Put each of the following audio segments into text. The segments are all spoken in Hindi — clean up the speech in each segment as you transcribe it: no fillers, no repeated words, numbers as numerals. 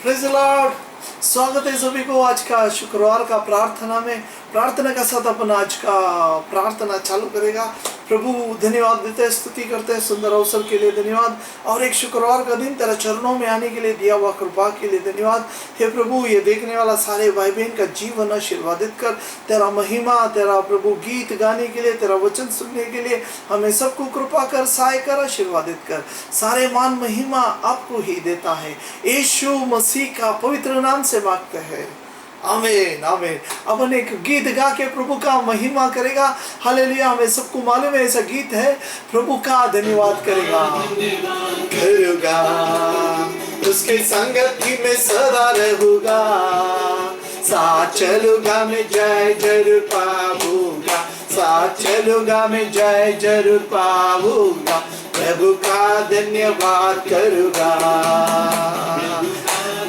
Praise the Lord. स्वागत है सभी को आज का शुक्रवार का प्रार्थना में। प्रार्थना का साथ अपन आज का प्रार्थना चालू करेगा। प्रभु धन्यवाद देते हैं, स्तुति करते हैं सुंदर अवसर के लिए धन्यवाद, और एक शुक्रवार का दिन तेरा चरणों में आने के लिए दिया हुआ कृपा के लिए धन्यवाद। हे प्रभु, ये देखने वाला सारे भाई बहन का जीवन आशीर्वादित कर। तेरा महिमा, तेरा प्रभु गीत गाने के लिए, तेरा वचन सुनने के लिए हमें सबको कृपा कर, सहाय कर, आशीर्वादित कर। सारे मान महिमा आपको ही देता है, यीशु मसीह का पवित्र नाम से मांगते हैं, आमीन आमीन। अपन एक गीत गा के प्रभु का महिमा करेगा। हालेलुया। हमें सबको मालूम है ऐसा गीत है, प्रभु का धन्यवाद करेगा उसके संगति में सदा रहूंगा, साथ चलूंगा मैं जय जरूर पाऊंगा, साथ चलूंगा मैं जय जरूर पाऊंगा, प्रभु का धन्यवाद करूंगा,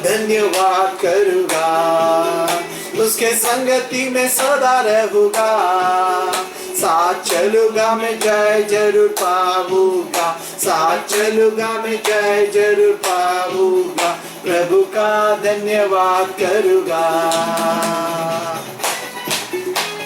धन्यवाद करूंगा, उसके संगति में सदा रहूंगा, साथ चलूंगा मैं जय जरूर पाऊंगा, साथ चलूंगा मैं जय जरूर पाऊंगा, प्रभु का धन्यवाद करूंगा।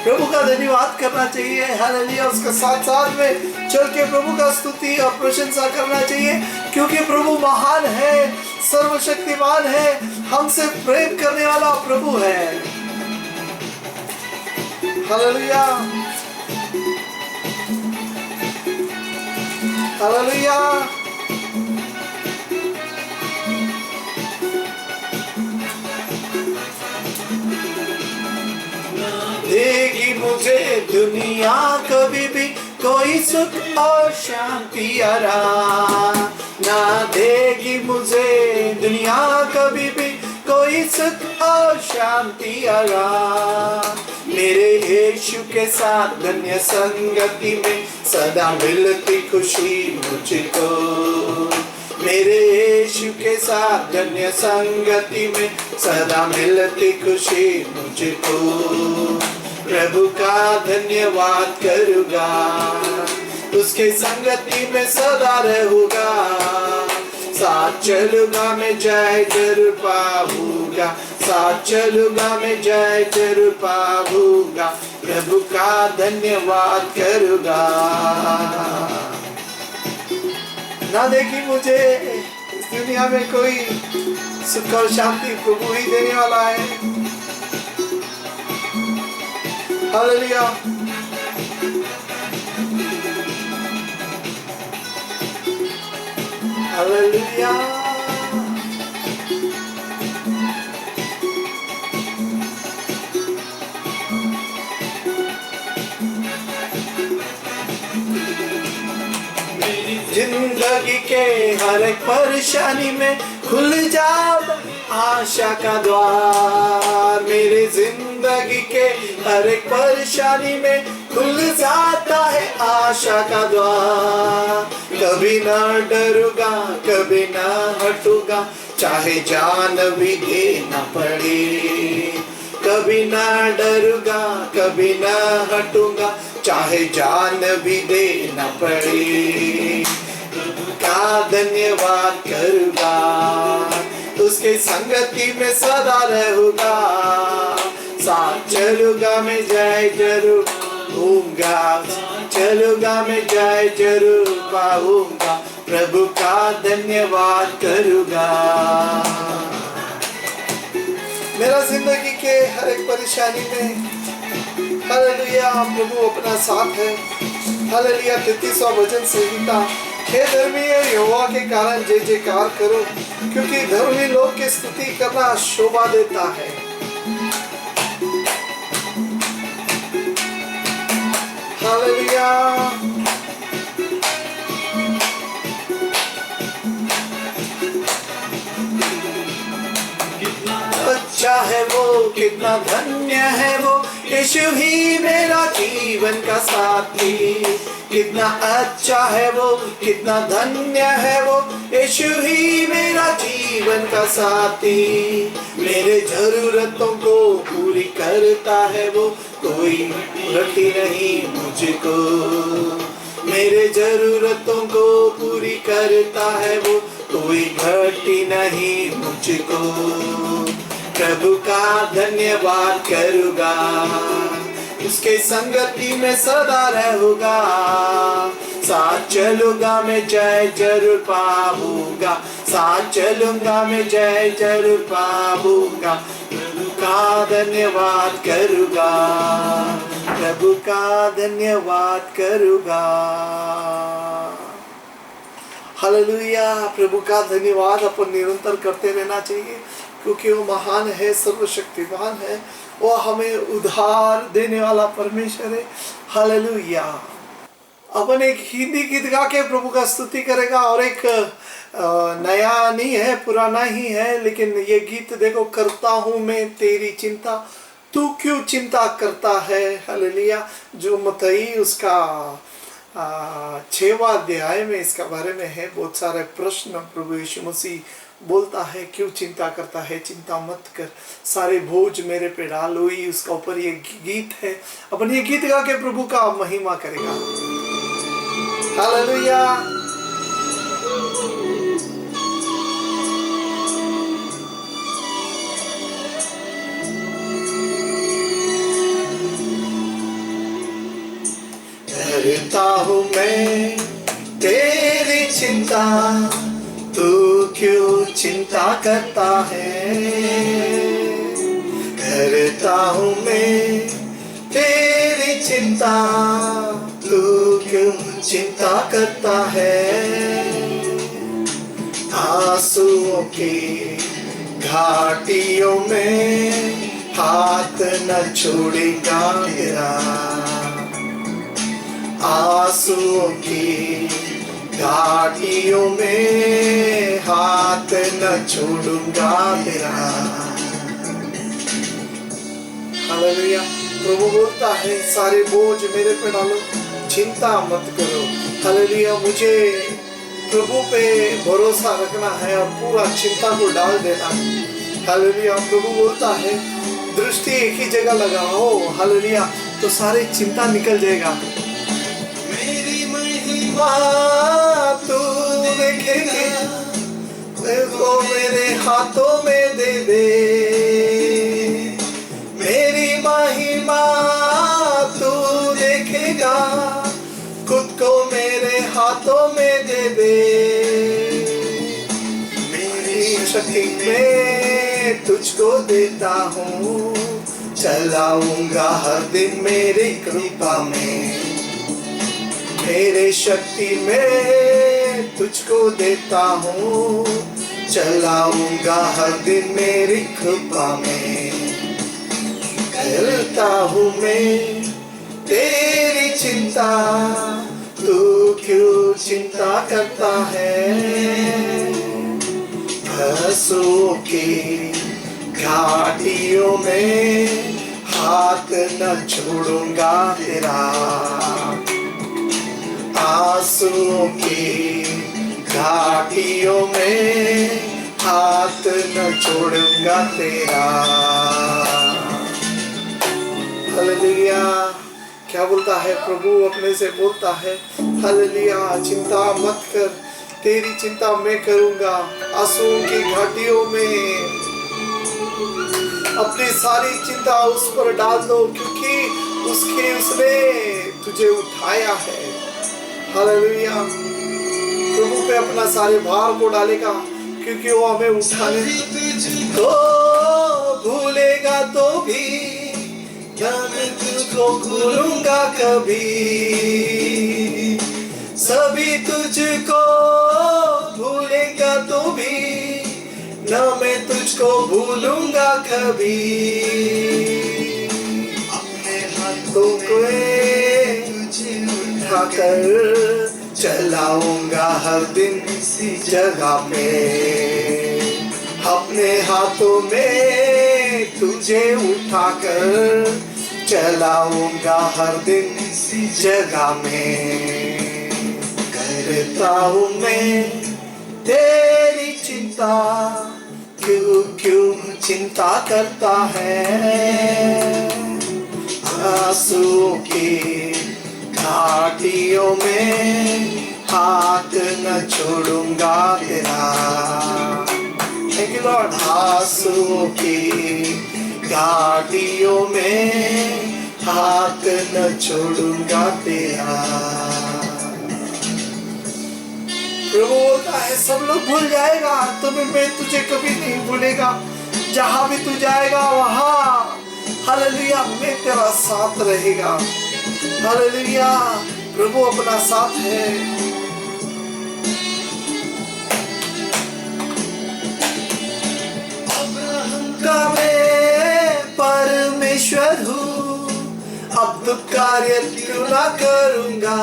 प्रभु का धन्यवाद करना चाहिए, हालेलुया। उसके साथ साथ में चल के प्रभु का स्तुति और प्रशंसा करना चाहिए, क्योंकि प्रभु महान है, सर्वशक्तिमान है, हमसे प्रेम करने वाला प्रभु है। Hallelujah hallelujah. देगी मुझे दुनिया कभी भी कोई सुख और शांति आराम, ना देगी मुझे दुनिया कभी भी कोई सुख और शांति आराम। मेरे यीशु के साथ धन्य संगति में सदा मिलती खुशी मुझको, मेरे यीशु के साथ धन्य संगति में सदा मिलती खुशी मुझको, प्रभु का धन्यवाद करूंगा, उसके संगति में सदा रहूंगा, साथ चलूंगा मैं जय जरूर पाऊंगा, साथ चलूंगा मैं जय जरूर पाऊंगा, प्रभु का धन्यवाद करूंगा। ना देखी मुझे इस दुनिया में कोई सुख और शांति, प्रभु ही देने वाला है। हालेलुया। हालेलुया। जिंदगी के हर एक परेशानी में खुल जाता आशा का द्वार, मेरी जिंदगी के हर एक परेशानी में खुल जाता है आशा का द्वार। कभी ना डरूंगा, कभी ना हटूंगा, चाहे जान भी देना पड़े, कभी ना डरूंगा, कभी ना हटूंगा, चाहे जान भी देना पड़े, का धन्यवाद करूंगा, उसके संगति में सदा रहूंगा, साथ चलूंगा मैं जय जरूर पाऊंगा, चलूंगा मैं जय जरूर पाऊंगा, प्रभु का धन्यवाद करूंगा। मेरा जिंदगी के हर एक परेशानी में हालेलुया प्रभु अपना साथ है। हालेलुया। 33वां वचन संहिता, हे धर्मी यहोवा के कारण जय जयकार करो, क्योंकि धर्मी लोग की स्तुति करना शोभा देता है। हालेलुया। अच्छा है वो, कितना धन्य है वो, यीशु ही मेरा जीवन का साथी। कितना अच्छा है वो, कितना धन्य है वो, यीशु ही मेरा जीवन का साथी। मेरे जरूरतों को पूरी करता है वो, कोई रखी नहीं मुझको। मेरे जरूरतों को पूरी करता है वो, कोई घटी नहीं मुझको, प्रभु का धन्यवाद करूँगा, उसके संगति में सदा रहूँगा, साथ चलूँगा मैं जय जरूर पाऊँगा, साथ चलूँगा मैं जय जरूर पाऊँगा, प्रभु का धन्यवाद करूँगा, प्रभु का धन्यवाद करूँगा। हालेलुया। प्रभु का धन्यवाद अपन निरंतर करते रहना चाहिए, क्योंकि वो महान है, सर्वशक्तिमान है, वो हमें उद्धार देने वाला परमेश्वर है। हालेलुया। अपन एक हिंदी गीत गा के प्रभु का स्तुति करेगा, और एक नया नहीं है, पुराना ही है, लेकिन ये गीत देखो, करता हूँ मैं तेरी चिंता, तू क्यों चिंता करता है। हालेलुया। जो मत्ती उसका 6वां अध्याय में इसका बारे में है, बहुत सारे प्रश्न प्रभु यीशु मसीह बोलता है, क्यों चिंता करता है, चिंता मत कर, सारे बोझ मेरे पे डालो, ही उसका ऊपर ये गीत है। अपन ये गीत गा के प्रभु का महिमा करेगा। हालेलुया। करता हूँ मैं तेरी चिंता, तू क्यों चिंता करता है। करता हूँ मैं तेरी चिंता, तू क्यों चिंता करता है। आंसुओं की घाटियों में हाथ न छोड़ेगा तेरा, आंसुओं की घाटियों में हाथ न छोड़ूंगा तेरा। हालेलुया। प्रभु बोलता है, सारे बोझ मेरे पे डालो, चिंता मत करो। हालेलुया। मुझे प्रभु पे भरोसा रखना है और पूरा चिंता को डाल देना है। हालेलुया। प्रभु बोलता है, दृष्टि एक ही जगह लगाओ। हालेलुया। तो सारी चिंता निकल जाएगा। तू देखेगा, वो मेरे हाथों में दे दे, मेरी महिमा तू देखेगा, खुद को मेरे हाथों में दे दे। मेरी शक्ति में तुझको देता हूँ, चलाऊंगा हर दिन मेरी कृपा में। मेरे शक्ति में तुझको देता हूँ, चलाऊंगा हर दिन मेरी कृपा में। करता हूँ मैं तेरी चिंता, तू क्यों चिंता करता है। आंसुओं की घाटियों में हाथ न छोड़ूंगा तेरा, आंसुओं की घाटियों में हाथ न छोड़ूंगा तेरा। हालेलुया। क्या बोलता है प्रभु, अपने से बोलता है। हालेलुया। चिंता मत कर, तेरी चिंता मैं करूंगा। आंसुओं की घाटियों में अपनी सारी चिंता उस पर डाल दो, क्योंकि उसने तुझे उठाया है। हालेलुया। प्रभु पे अपना सारे भार को डालेगा, क्योंकि वो हमें उठाने तो भूलेगा तो भी मैं तुझको भूलूंगा कभी, सभी तुझको भूलेगा तो भी न मैं तुझको भूलूंगा कभी। अपने हाथों को उठाकर चलाऊंगा हर दिन इसी जगह पे, अपने हाथों में तुझे उठाकर चलाऊंगा हर दिन इसी जगह में। करता हूँ मैं तेरी चिंता, क्यों क्यों चिंता करता है। आंसुओं की घाटियों में हाथ न छोड़ूंगा तेरा। Thank you Lord. आंसुओं की घाटियों में हाथ न छोड़ूंगा तेरा। प्रभु बोलता है सब लोग भूल जाएगा तुम्हें, मैं तुझे कभी नहीं भूलेगा। जहां भी तू जाएगा वहां हालेलुया मैं तेरा साथ रहेगा। हालेलुया प्रभु अपना साथ है। अब्राहम का मैं परमेश्वर हूँ, अब तो कार्य क्यों ना करूंगा।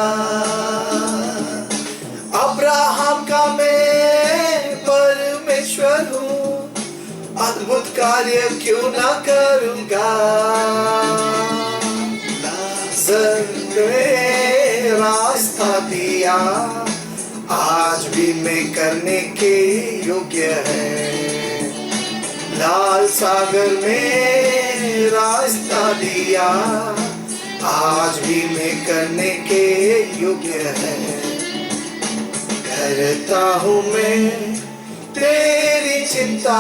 अब्राहम का मैं परमेश्वर हूँ, अद्भुत कार्य क्यों ना करूंगा। ने रास्ता दिया आज भी मैं करने के योग्य है। लाल सागर में रास्ता दिया आज भी मैं करने के योग्य है। करता हूँ मैं तेरी चिंता,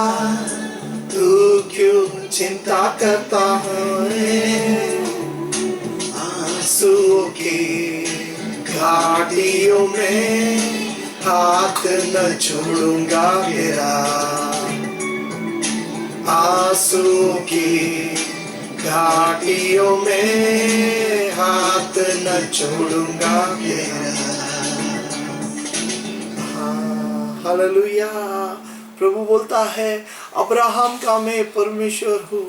तू क्यों चिंता करता है। आंसुओं की घाटियों में हाथ न छोड़ूंगा तेरा। आंसुओं की घाटियों में हाथ न छोड़ूंगा तेरा। हालेलुया प्रभु बोलता है अब्राहम का मैं परमेश्वर हूँ।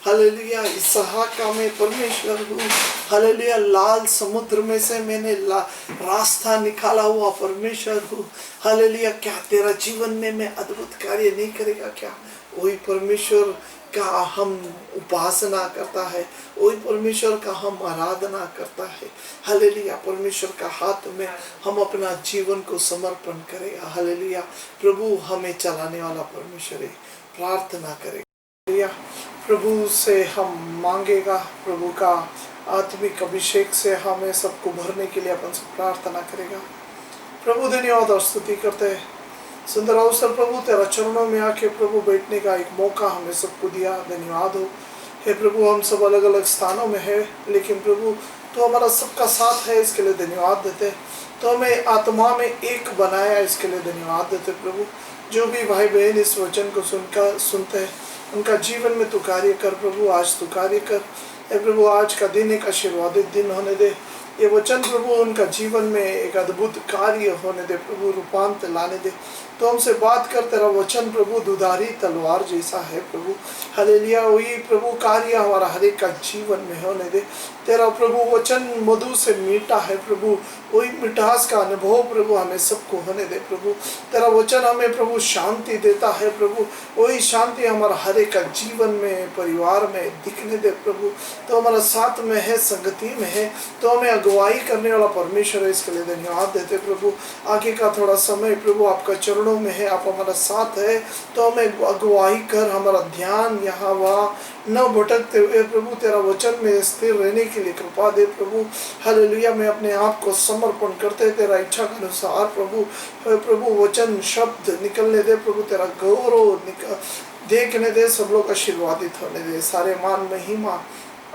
हालेलुया इसहाक का मैं परमेश्वर हूँ। हालेलुया लाल समुद्र में से मैंने रास्ता निकाला हुआ परमेश्वर हूँ। हालेलुया क्या तेरा जीवन में मैं अद्भुत कार्य नहीं करेगा क्या। वही परमेश्वर का हम उपासना करता है, वही परमेश्वर का हम आराधना करता है। हालेलुया परमेश्वर का हाथ में हम अपना जीवन को समर्पण करेगा। हालेलुया प्रभु हमें चलाने वाला परमेश्वर है। प्रार्थना करेगा प्रभु से हम मांगेगा, प्रभु का आत्मिक अभिषेक से हमें सबको भरने के लिए अपन से प्रार्थना करेगा। प्रभु धन्यवाद और स्तुति करते हैं। सुंदर अवसर प्रभु तेरा चरणों में आके प्रभु बैठने का एक मौका हमें सबको दिया। धन्यवाद हो हे प्रभु। हम सब अलग अलग स्थानों में है लेकिन प्रभु तो हमारा सबका साथ है, इसके लिए धन्यवाद देते। तो हमें आत्मा में एक बनाया, इसके लिए धन्यवाद देते प्रभु। जो भी भाई बहन इस वचन को सुनते हैं उनका जीवन में तू कार्य कर प्रभु। आज तू कार्य कर हे प्रभु। आज का दिन एक आशीर्वादित दिन होने दे। ये वचन प्रभु उनका जीवन में एक अद्भुत कार्य होने दे प्रभु, रूपांतर लाने दे। तो हमसे बात कर तेरा वचन प्रभु दुधारी तलवार जैसा है प्रभु। हालेलुया वही प्रभु कार्य हमारा हर एक का जीवन में होने दे। तेरा प्रभु वचन मधु से मीठा है प्रभु, वही मिठास का अनुभव प्रभु हमें सबको होने दे प्रभु। तेरा वचन हमें प्रभु शांति देता है प्रभु, वही शांति हमारा हर एक का जीवन में परिवार में दिखने दे प्रभु। तो हमारा साथ में है, संगति में है, तो हमें अगुवाई करने वाला परमेश्वर है, इसके लिए धन्यवाद देते प्रभु। आगे का थोड़ा समय प्रभु आपका चरणों में है, आप हमारा साथ है, तो हमें अगुवाई कर, हमारा ध्यान यहाँ वहाँ न भटकते हुए प्रभु तेरा वचन में स्थिर रहने के लिए कृपा दे प्रभु। हालेलुया मैं अपने आप को समर्पण करते तेरा इच्छा के अनुसार प्रभु वचन शब्द निकलने दे प्रभु। तेरा गौरव देखने दे, सब लोग आशीर्वादित होने दे। सारे मान महिमा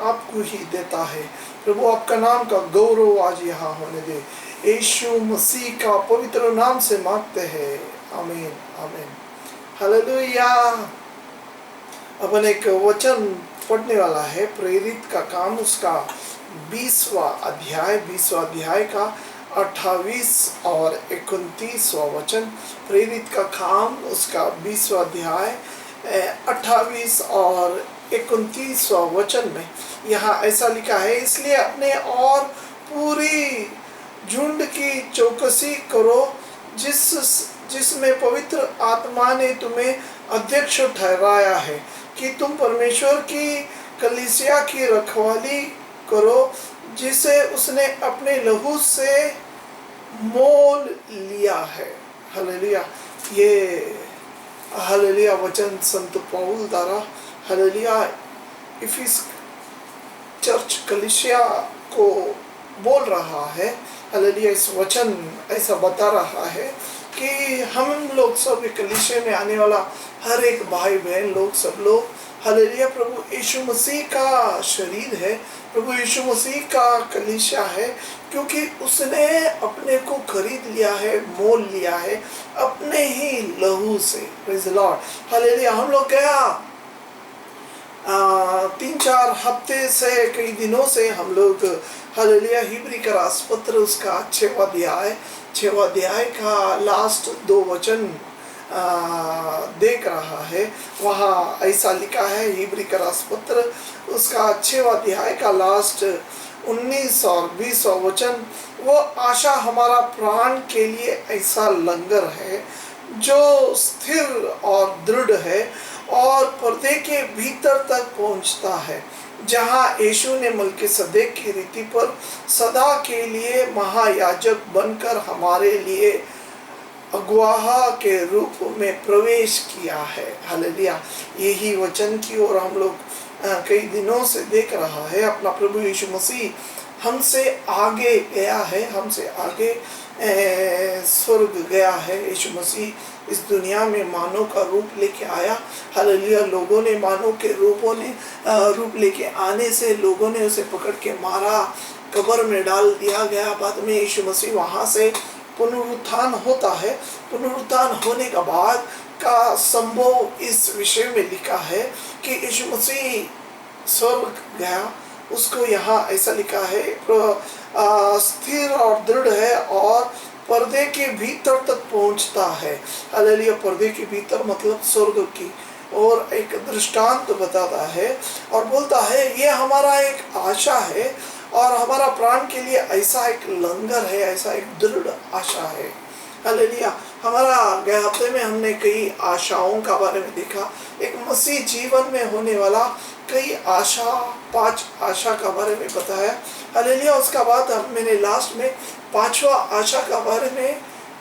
आपको ही देता है प्रभु। आपका नाम का गौरव आज यहाँ होने दे। यीशु मसीह का पवित्र नाम से मांगते हैं, आमीन आमीन। हालेलुया। अपन एक वचन पढ़ने वाला है प्रेरित का काम, उसका 20वां अध्याय का 28 और 29वां वचन। प्रेरित का काम उसका 20वां अध्याय 28 और 29वां वचन में यहाँ ऐसा लिखा है, इसलिए अपने और पूरी झुंड की चौकसी करो जिसमें पवित्र आत्मा ने तुम्हें अध्यक्ष ठहराया है कि तुम परमेश्वर की कलीसिया की रखवाली करो, जिसे उसने अपने लहू से मोल लिया है। हालेलुया ये हालेलुया वचन संत पौल द्वारा हालेलुया इफिस चर्च कलीसिया को बोल रहा है। हालेलुया, इस वचन ऐसा बता रहा है कि हम लोग सब कलीसिया में आने वाला हर एक भाई बहन लोग, सब लोग, हालेलुया, प्रभु यीशु मसीह का शरीर है, प्रभु यीशु मसीह का कलीसिया है, क्योंकि उसने अपने को खरीद लिया है, मोल लिया है अपने ही लहू से। Praise the lord, hallelujah. हम लोग गया 3-4 हफ्ते से, कई दिनों से हम लोग हालेलुया हिब्री का रासपत्र उसका 6वां अध्याय का लास्ट 2 वचन देख रहा है। वहाँ ऐसा लिखा है, हिब्री का रासपत्र उसका 6वां अध्याय का लास्ट 19 और 20 वचन, वो आशा हमारा प्राण के लिए ऐसा लंगर है जो स्थिर और दृढ़ है और पर्दे के भीतर तक पहुंचता है, जहां यीशु ने मलकीसदेक की रीति पर सदा के लिए महायाजक बनकर हमारे लिए अगुवाह के रूप में प्रवेश किया है। हालेलुया, यही वचन की ओर हम लोग कई दिनों से देख रहा है। अपना प्रभु यीशु मसीह हमसे आगे गया है, हमसे आगे स्वर्ग गया है। यीशु मसीह इस दुनिया में मानव का रूप लेके आया। हालेलुया, लोगों ने मानव के रूप लेके आने से लोगों ने उसे पकड़ के मारा, कब्र में डाल दिया गया। बाद में यीशु मसीह वहाँ से पुनरुत्थान होता है। पुनरुत्थान होने के बाद का संभव इस विषय में लिखा है कि यीशु मसीह स्वर्ग गया। उसको यहाँ ऐसा लिखा है, स्थिर और दृढ़ है और पर्दे के भीतर तक पहुंचता है। हालेलुया, पर्दे के भीतर मतलब स्वर्ग की और एक दृष्टांत बताता है और बोलता है ये हमारा एक आशा है और हमारा प्राण के लिए ऐसा एक लंगर है, ऐसा एक दृढ़ आशा है। हालेलुया, हमारा गए हफ्ते में हमने कई आशाओं का बारे में देखा। एक मसीह जीवन में होने वाला कई आशा, 5 आशा का बारे में बताया। हालेलुया, उसका बाद मैंने लास्ट में 5वां आशा का बारे में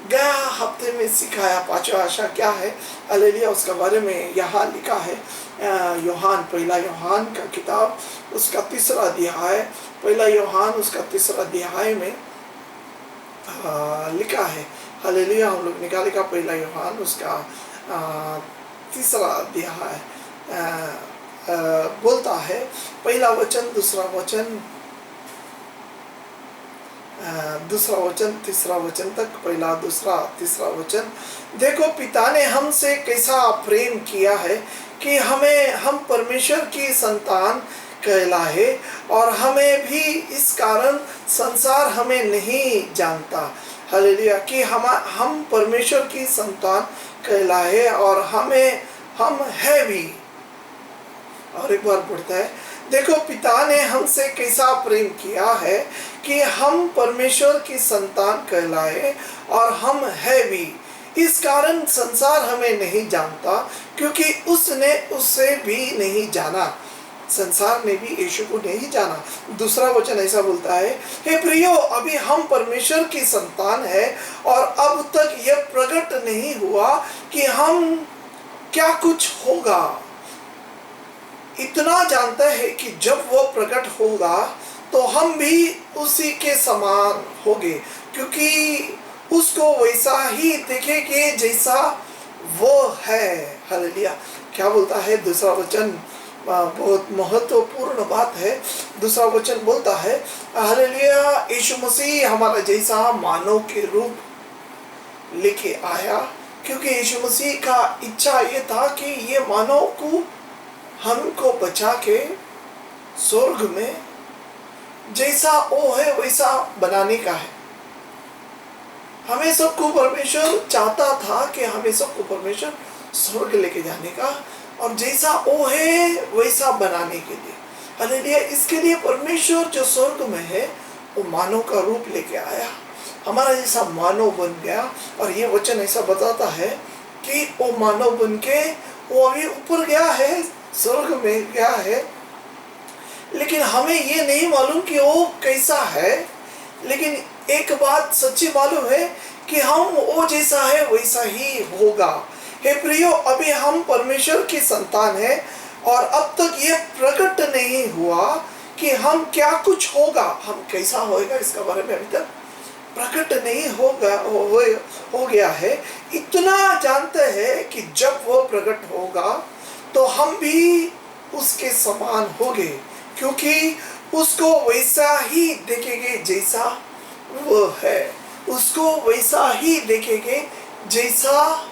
गया हफ्ते में सिखाया। 5वां आशा क्या है? हालेलुया, उसका बारे में यहाँ लिखा है। पहला यूहन्ना का किताब उसका 3रा अध्याय, पहला यूहन्ना उसका 3रा अध्याय में लिखा है। हालेलुया, हम लोग निकाले का पहला यूहन्ना उसका 3रा अध्याय बोलता है, पहला वचन, दूसरा वचन, तीसरा वचन तक, पहला, दूसरा, तीसरा वचन। देखो पिता ने हमसे कैसा प्रेम किया है कि हम परमेश्वर की संतान कहलाए, और हमें भी इस कारण संसार हमें नहीं जानता। हालेलुया, कि हम परमेश्वर की संतान कहलाए और हम है भी। और एक बार पढ़ता है, देखो पिता ने हमसे कैसा प्रेम किया है कि हम परमेश्वर की संतान कहलाए और हम है भी। इस कारण संसार हमें नहीं जानता, क्योंकि उसने उससे भी नहीं जाना। संसार ने भी यीशु को नहीं जाना। दूसरा वचन ऐसा बोलता है, हे प्रियो, अभी हम परमेश्वर की संतान है और अब तक यह प्रकट नहीं हुआ कि हम क्या कुछ होगा। इतना जानता है कि जब वो प्रकट होगा तो हम भी उसी के समान होंगे, क्योंकि उसको वैसा ही देखेंगे जैसा वो है। हालेलुया, क्या बोलता है दूसरा वचन? बहुत महत्वपूर्ण बात है। दूसरा वचन बोलता है, हालेलुया, यीशु मसीह हमारा जैसा मानव के रूप लेके आया, क्योंकि यीशु मसीह का इच्छा ये था कि ये मानव को, हमको बचा के स्वर्ग में जैसा वो है वैसा बनाने का है। हमें सबको परमेश्वर चाहता था कि हमें सबको परमेश्वर स्वर्ग लेके जाने का और जैसा वो है वैसा बनाने के लिए। हालेलुया, इसके लिए परमेश्वर जो स्वर्ग में है वो मानव का रूप लेके आया, हमारा जैसा मानव बन गया। और ये वचन ऐसा बताता है कि वो मानव बन के वो अभी ऊपर गया है, स्वर्ग में गया है, लेकिन हमें ये नहीं मालूम कि वो कैसा है। लेकिन एक बात सच्ची मालूम है कि हम वो जैसा है वैसा ही होगा। हे प्रियो, अभी हम परमेश्वर की संतान है और अब तक ये प्रकट नहीं हुआ कि हम क्या कुछ होगा, हम कैसा होएगा इसका बारे में अभी तक प्रकट नहीं हो गया है। इतना जानते हैं कि जब वो प्रकट होगा तो हम भी उसके समान होंगे, क्योंकि उसको वैसा ही देखेंगे जैसा वो है, उसको वैसा ही देखेंगे जैसा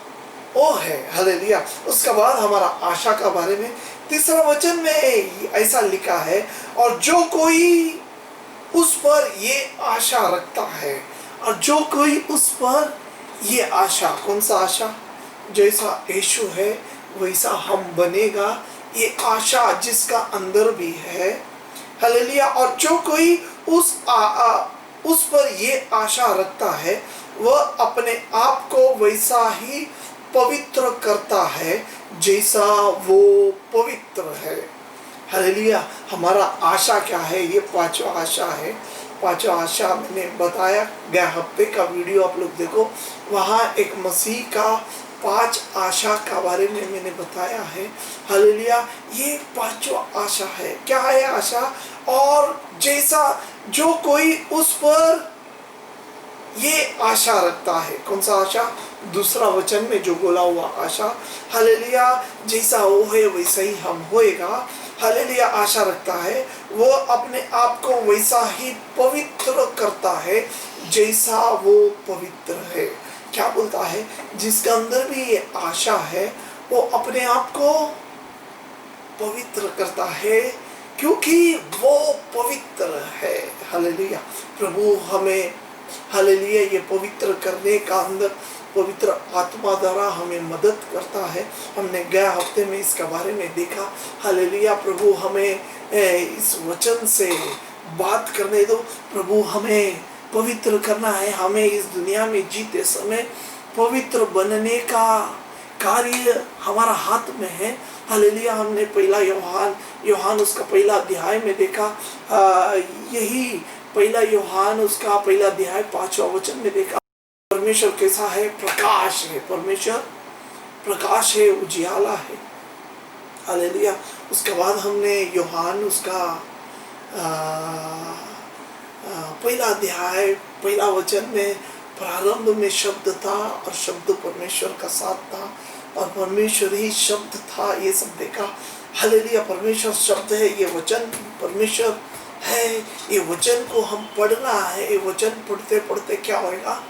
वो है। हालेलुया। उसके बाद हमारा आशा का बारे में तीसरा वचन में ऐसा लिखा है, और जो कोई उस पर ये आशा रखता है, और जो कोई उस पर ये आशा, कौन सा आशा? जैसा यीशु है वैसा हम बनेगा, ये आशा जिसका अंदर भी है। हालेलुया। और जो कोई उस पर ये आशा रखता है, वह अपने आप को वैसा ही पवित्र करता है जैसा वो पवित्र है। हालेलुया। हमारा आशा क्या है? ये पांचवा आशा है। पांचवा आशा मैंने बताया, गया हफ्ते का वीडियो आप लोग देखो, वहाँ एक मसीह का 5 आशा का बारे में मैंने बताया है। हालेलुया। ये पांचवा आशा है। क्या है आशा? और जैसा जो कोई उस पर ये आशा रखता है, कौन सा आशा? दूसरा वचन में जो बोला हुआ आशा। हालेलुया। जैसा वो है वैसा ही हम होएगा। हालेलुया। आशा रखता है, वो अपने आप को वैसा ही पवित्र करता है जैसा वो पवित्र है। क्या बोलता है? जिसका अंदर भी ये आशा है वो अपने आप को पवित्र करता है, क्योंकि वो पवित्र है। हालेलुया। प्रभु हमें, हालेलुया, ये पवित्र करने का अंदर पवित्र आत्मा द्वारा हमें मदद करता है। हमने गए हफ्ते में इसका बारे में देखा। हालेलुया। प्रभु हमें इस वचन से बात करने दो। प्रभु हमें पवित्र करना है। हमें इस दुनिया में जीते समय पवित्र बनने का कार्य हमारा हाथ में है। हालेलुया। हमने पहला यूहन्ना उसका पहला अध्याय में देखा, यही पहला यूहन्ना उसका पहला अध्याय 5वां वचन में देखा। परमेश्वर कैसा है? प्रकाश है। परमेश्वर प्रकाश है, उजियाला है। हालेलुया। उसके बाद हमने यूहन्ना उसका पहला अध्याय पहला वचन में, प्रारंभ में शब्द था और शब्द परमेश्वर का साथ था और परमेश्वर ही शब्द था, ये सब देखा। हालेलुया। परमेश्वर शब्द है, ये वचन परमेश्वर है। ये वचन को हम पढ़ना है। ये वचन पढ़ते पढ़ते क्या होएगा?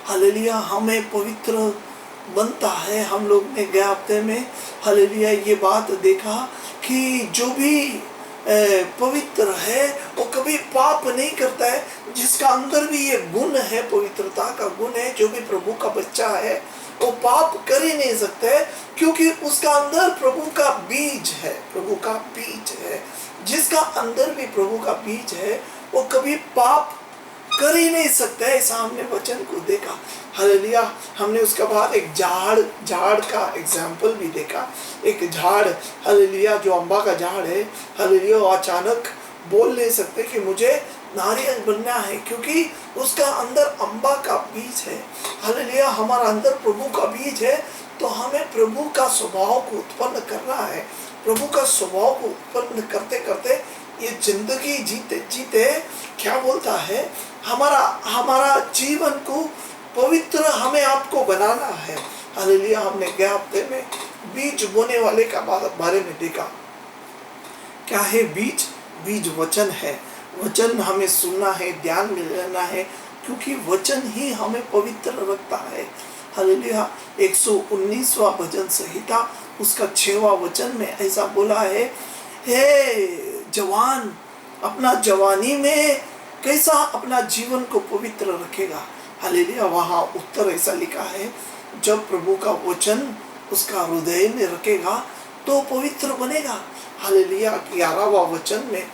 हालेलुया। हमें पवित्र बनता है। हम लोग ने गए हफ्ते में, हालेलुया, ये बात देखा कि जो भी पवित्र है वो कभी पाप नहीं करता है। जिसका अंदर भी ये गुण है, पवित्रता का गुण है, जो भी प्रभु का बच्चा है वो पाप कर ही नहीं सकता है, क्योंकि उसका अंदर प्रभु का बीज है। प्रभु का बीज है। जिसका अंदर भी प्रभु का बीज है वो कभी पाप कर ही नहीं सकता है। ऐसा हमने वचन को देखा। हालेलुया। हमने उसके बाद एक झाड़ का एग्जाम्पल भी देखा। एक झाड़, हालेलुया, जो अम्बा का झाड़ है, हालेलुया, अचानक बोल नहीं सकते कि मुझे नारियल बनना है, क्योंकि उसका अंदर अम्बा का बीज है। हालेलुया। हमारा अंदर प्रभु का बीज है, तो हमें प्रभु का स्वभाव को उत्पन्न करना है। प्रभु का स्वभाव को उत्पन्न करते करते ये जिंदगी जीते जीते क्या बोलता है, हमारा जीवन को पवित्र हमें आपको बनाना है। हालेलुया। हमने गए हफ्ते में बीज बोने वाले का बारे में देखा। क्या है बीज? बीज वचन है। वचन हमें सुनना है, ध्यान में लेना है, क्योंकि वचन ही हमें पवित्र रखता है। हालेलुया। 119वां भजन संहिता उसका 6वां वचन में ऐसा बोला है, हे जवान, अपना जवानी में कैसा अपना जीवन को पवित्र रखेगा। हालेलुया। वहाँ उत्तर ऐसा लिखा है, जब प्रभु का वचन उसका हृदय में रखेगा तो पवित्र बनेगा। हालेलुया। 11वां वचन में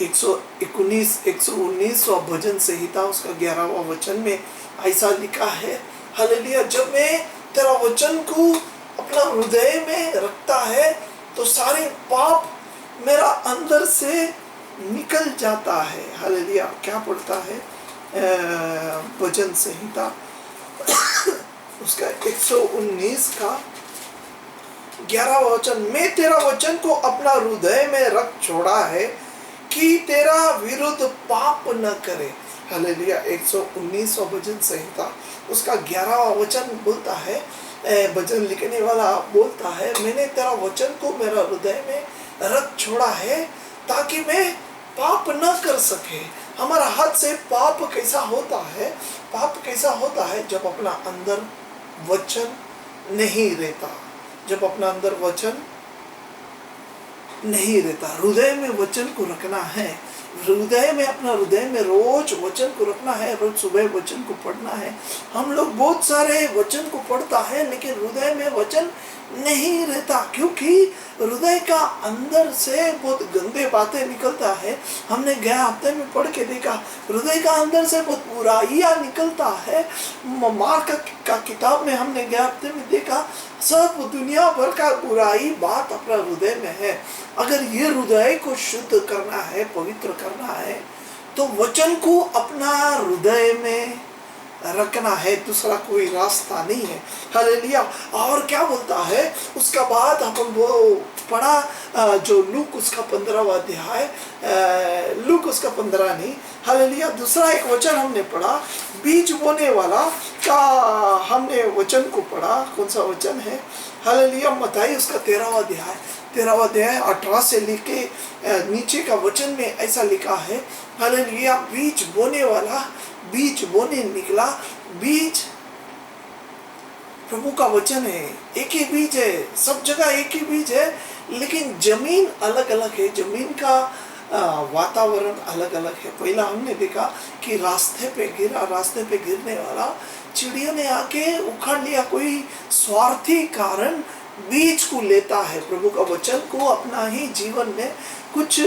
119वां भजन संहिता उसका 11वां वचन में ऐसा लिखा है, हालेलुया, जब मैं तेरा वचन को अपना हृदय में रखता है तो सारे पाप मेरा अंदर से निकल जाता है। हालेलुया। क्या पढ़ता है भजन संहिता उसका 119 का 11वां वचन, मैं तेरा वचन को अपना हृदय में रख छोड़ा है कि तेरा विरुद्ध पाप न करे। हालेलुया। 119वां भजन संहिता उसका 11वां वचन बोलता है, भजन लिखने वाला बोलता है, मैंने तेरा वचन को मेरा हृदय में रख छोड़ा है ताकि मैं पाप न कर सके। हमारा हाथ से पाप कैसा होता है? पाप कैसा होता है? जब अपना अंदर वचन नहीं रहता, जब अपना अंदर वचन नहीं रहता। हृदय में वचन को रखना है, हृदय में, अपना हृदय में रोज वचन को रखना है, रोज सुबह वचन को पढ़ना है। हम लोग बहुत सारे वचन को पढ़ता है लेकिन हृदय में वचन नहीं रहता, क्योंकि हृदय का अंदर से बहुत गंदे बातें निकलता है। हमने गए हफ्ते में पढ़ के देखा, हृदय का अंदर से बहुत बुराइयां निकलता है। मार्क का किताब में हमने गए हफ्ते में देखा, सब दुनिया भर का बुराई बात अपना हृदय में है। अगर ये हृदय को शुद्ध करना है, पवित्र करना है, तो वचन को अपना हृदय में रखना है, दूसरा कोई रास्ता नहीं है। हालेलुया। और क्या बोलता है उसका बाद हम वो पढ़ा, जो लूक उसका 15वां अध्याय, लूक उसका 15 नहीं, हालेलुया, दूसरा एक वचन हमने पढ़ा, बीज बोने वाला का हमने वचन को पढ़ा। कौन सा वचन है? हालेलुया, मत्ती उसका 13वां अध्याय 18 से लेके नीचे का वचन में ऐसा लिखा है, हालेलुया, बीज बोने वाला बीज बोने निकला। बीज प्रभु का वचन है, एक ही बीज है, सब जगह एक ही बीज है, लेकिन जमीन अलग अलग है, जमीन का वातावरण अलग अलग है। पहला हमने देखा कि रास्ते पे गिरा, रास्ते पे गिरने वाला चिड़ियों ने आके उखाड़ लिया। कोई स्वार्थी कारण बीज को लेता है, प्रभु का वचन को अपना ही जीवन में कुछ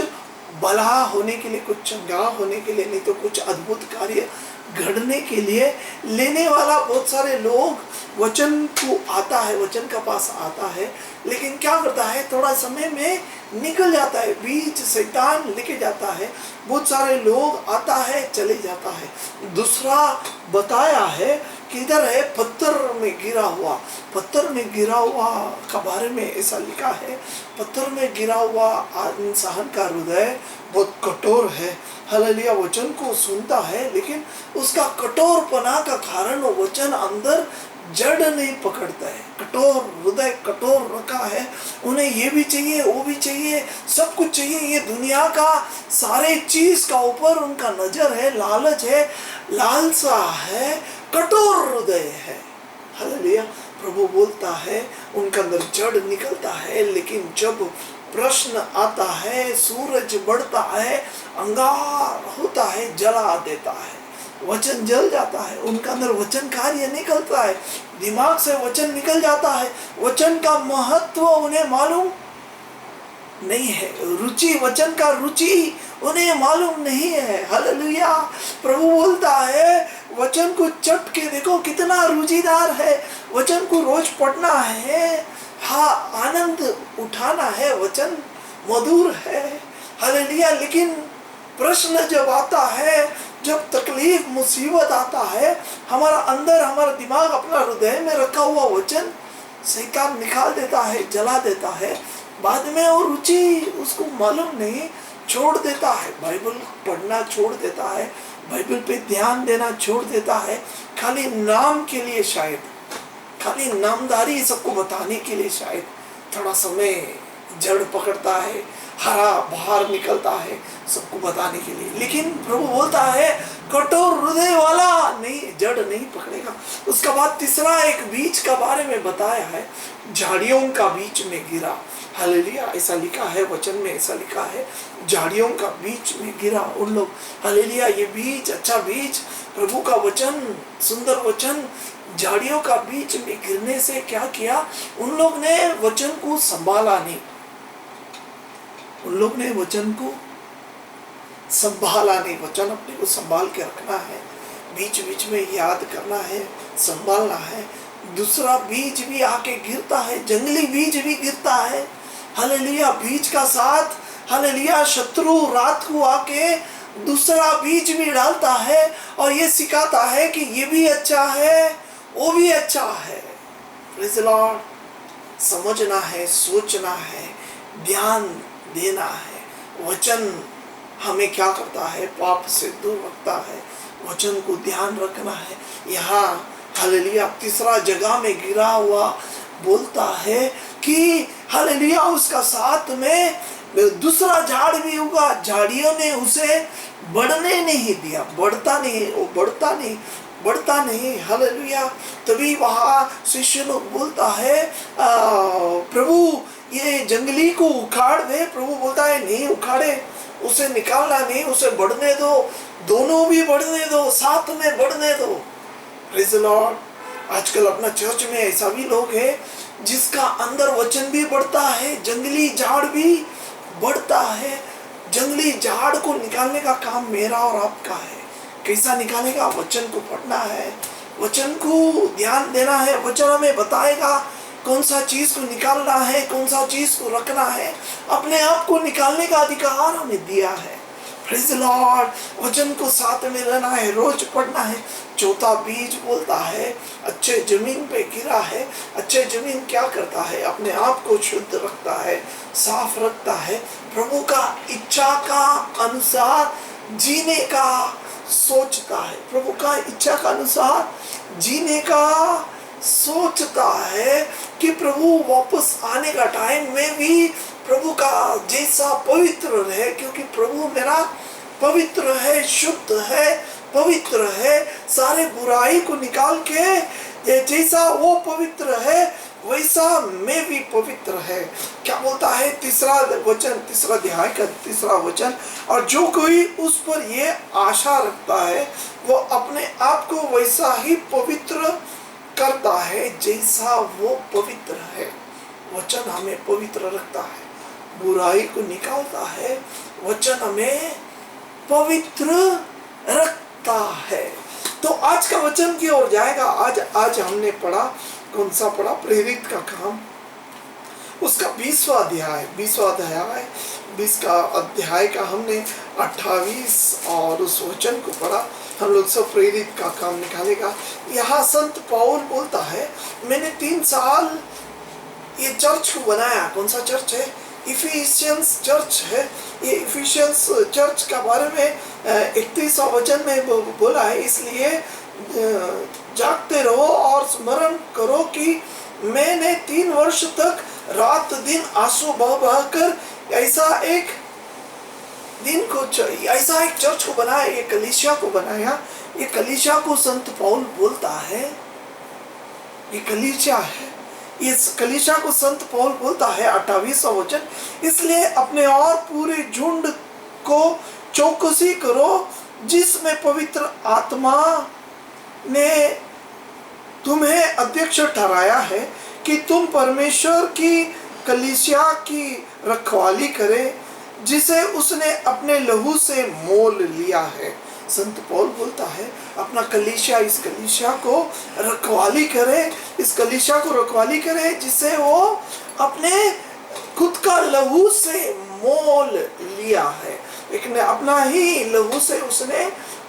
भला होने के लिए, कुछ चंगा होने के लिए, नहीं तो कुछ अद्भुत कार्य घड़ने के लिए लेने वाला। बहुत सारे लोग वचन को आता है, वचन का पास आता है, लेकिन क्या करता है, थोड़ा समय में निकल जाता है, बीज शैतान लेके जाता है। बहुत सारे लोग आता है, चले जाता है। दूसरा बताया है कि इधर है पत्थर में गिरा हुआ, पत्थर में गिरा हुआ का बारे में ऐसा लिखा है, पत्थर में गिरा हुआ इंसान का हृदय बहुत कठोर है। हालेलुया, वचन को सुनता है लेकिन उसका कठोरपना का कारण वो वचन अंदर जड़ नहीं पकड़ता है। कठोर हृदय, कठोर रखा है, उन्हें ये भी चाहिए, वो भी चाहिए, सब कुछ चाहिए, ये दुनिया का सारे चीज का ऊपर उनका नजर है, लालच है, लालसा है, कठोर हृदय है। हालेलुया, प्रभु बोलता है उनका अंदर जड़ निकलता है, लेकिन जब प्रश्न आता है, सूरज बढ़ता है, अंगार होता है, जला देता है, वचन जल जाता है, उनका अंदर वचन कार्य निकलता है, दिमाग से वचन निकल जाता है, वचन का महत्व उन्हें मालूम नहीं है, रुचि, वचन का रुचि उन्हें मालूम नहीं है। हालेलुया, प्रभु बोलता है वचन को चट के देखो कितना रुचिदार है, वचन को रोज पढ़ना है, हाँ, आनंद उठाना है, वचन मधुर है। हालेलुया, लेकिन प्रश्न जब आता है, जब तकलीफ मुसीबत आता है, हमारा अंदर, हमारा दिमाग, अपना हृदय में रखा हुआ वचन शैतान निकाल देता है, जला देता है। बाद में वो रुचि उसको मालूम नहीं, छोड़ देता है, बाइबल पढ़ना छोड़ देता है, बाइबल पे ध्यान देना छोड़ देता है, खाली नाम के लिए, शायद खाली नामदारी सबको बताने के लिए शायद थोड़ा समय जड़ पकड़ता है, हरा बाहर निकलता है सबको बताने के लिए। लेकिन प्रभु बोलता है कठोर हृदय वाला नहीं, जड़ नहीं पकड़ेगा। उसका बाद तीसरा एक बीज का बारे में बताया है, झाड़ियों का बीच में गिरा। हालेलुया, ऐसा लिखा है वचन में, ऐसा लिखा है झाड़ियों का बीच में गिरा उन लोग। हालेलुया, ये बीज, अच्छा बीज, प्रभु का वचन, सुंदर वचन, झाड़ियों का बीच में गिरने से क्या किया, उन लोग ने वचन को संभाला नहीं, उन लोग ने वचन को संभाला नहीं। वचन अपने को संभाल के रखना है, बीच बीच में याद करना है, संभालना है। दूसरा बीज भी आके गिरता है, जंगली बीज भी गिरता है। हालेलुया, बीज का साथ, हालेलुया, शत्रु रात को आके दूसरा बीज भी डालता है और ये सिखाता है कि ये भी अच्छा है, वो भी अच्छा है। प्रेज़ द लॉर्ड, समझना है, सोचना है, ध्यान देना है, वचन हमें क्या करता है, पाप से दूर रखता है। वचन को ध्यान रखना है। यहाँ हालेलुया तीसरा जगह में गिरा हुआ बोलता है कि हालेलुया उसका साथ में दूसरा झाड़ भी उगा, झाड़ियों ने उसे बढ़ने नहीं दिया, बढ़ता नहीं, वो बढ़ता नहीं। हालेलुया तभी वहाँ शिष्य लोग बोलता है प्रभु ये जंगली को उखाड़ दे। प्रभु बोलता है नहीं उखाड़े, उसे निकालना नहीं, उसे बढ़ने दो, दोनों भी बढ़ने दो, साथ में बढ़ने दो। Praise the Lord. आजकल अपना चर्च में ऐसा भी लोग है जिसका अंदर वचन भी बढ़ता है, जंगली झाड़ भी बढ़ता है। जंगली झाड़ को निकालने का काम मेरा और आपका है। कैसा निकालेगा? वचन को पढ़ना है, वचन को ध्यान देना है। वचन हमें बताएगा कौन सा चीज को निकालना है, कौन सा चीज को रखना है। अपने आप को निकालने का अधिकार हमें दिया है। Praise the Lord. वचन को साथ में लेना है, रोज पढ़ना है। चौथा बीज बोलता है अच्छे जमीन पे गिरा है। अच्छे जमीन क्या करता है? अपने आप को शुद्ध रखता है, साफ रखता है, प्रभु का इच्छा का अनुसार जीने का सोचता है, प्रभु का इच्छा का अनुसार जीने का सोचता है कि प्रभु वापस आने का टाइम में भी प्रभु का जैसा पवित्र रहे, क्योंकि प्रभु मेरा पवित्र है, शुद्ध है, पवित्र है। सारे बुराई को निकाल के जैसा वो पवित्र है वैसा मैं भी पवित्र है। क्या बोलता है तीसरा वचन, तीसरा अध्याय का तीसरा वचन, और जो कोई उस पर ये आशा रखता है वो अपने आप को वैसा ही पवित्र करता है जैसा वो पवित्र है। वचन हमें पवित्र रखता है, बुराई को निकालता है। वचन हमें पवित्र रखता है। तो आज का वचन की ओर जाएगा। आज हमने पढ़ा, कौन सा पढ़ा? प्रेरित का काम, उसका 20वां अध्याय, 20 का अध्याय का हमने 28 और उस वचन को पढ़ा। हम लोग सब प्रेरित का काम निकालेगा। यहाँ संत पौल बोलता है मैंने 3 साल ये चर्च को बनाया। कौन सा चर्च है? इफिशियंस चर्च है। ये इफिशियंस चर्च का बारे में 31वां वचन में बोला है, इसलिए जागते रहो और स्मरण करो कि मैंने 3 वर्ष तक रात दिन आंसू बह बह कर ऐसा एक चर्च को बनाया, ये कलीसिया को बनाया। ये कलीसिया को संत पौल बोलता है, ये कलीसिया है। इस कलीसिया को संत पौल बोलता है 28वां वचन, इसलिए अपने और पूरे झुंड को चौकसी करो जिसमें पवित्र आत्मा ने तुम्हें अध्यक्ष ठहराया है कि तुम परमेश्वर की कलीसिया की रखवाली करे जिसे उसने अपने लहू से मोल लिया है। संत पौल बोलता है अपना कलीसिया, इस कलीसिया को रखवाली करे, इस कलीसिया को रखवाली करे जिसे वो अपने खुद का लहू से मोल लिया है। लेकिन अपना ही लहू से उसने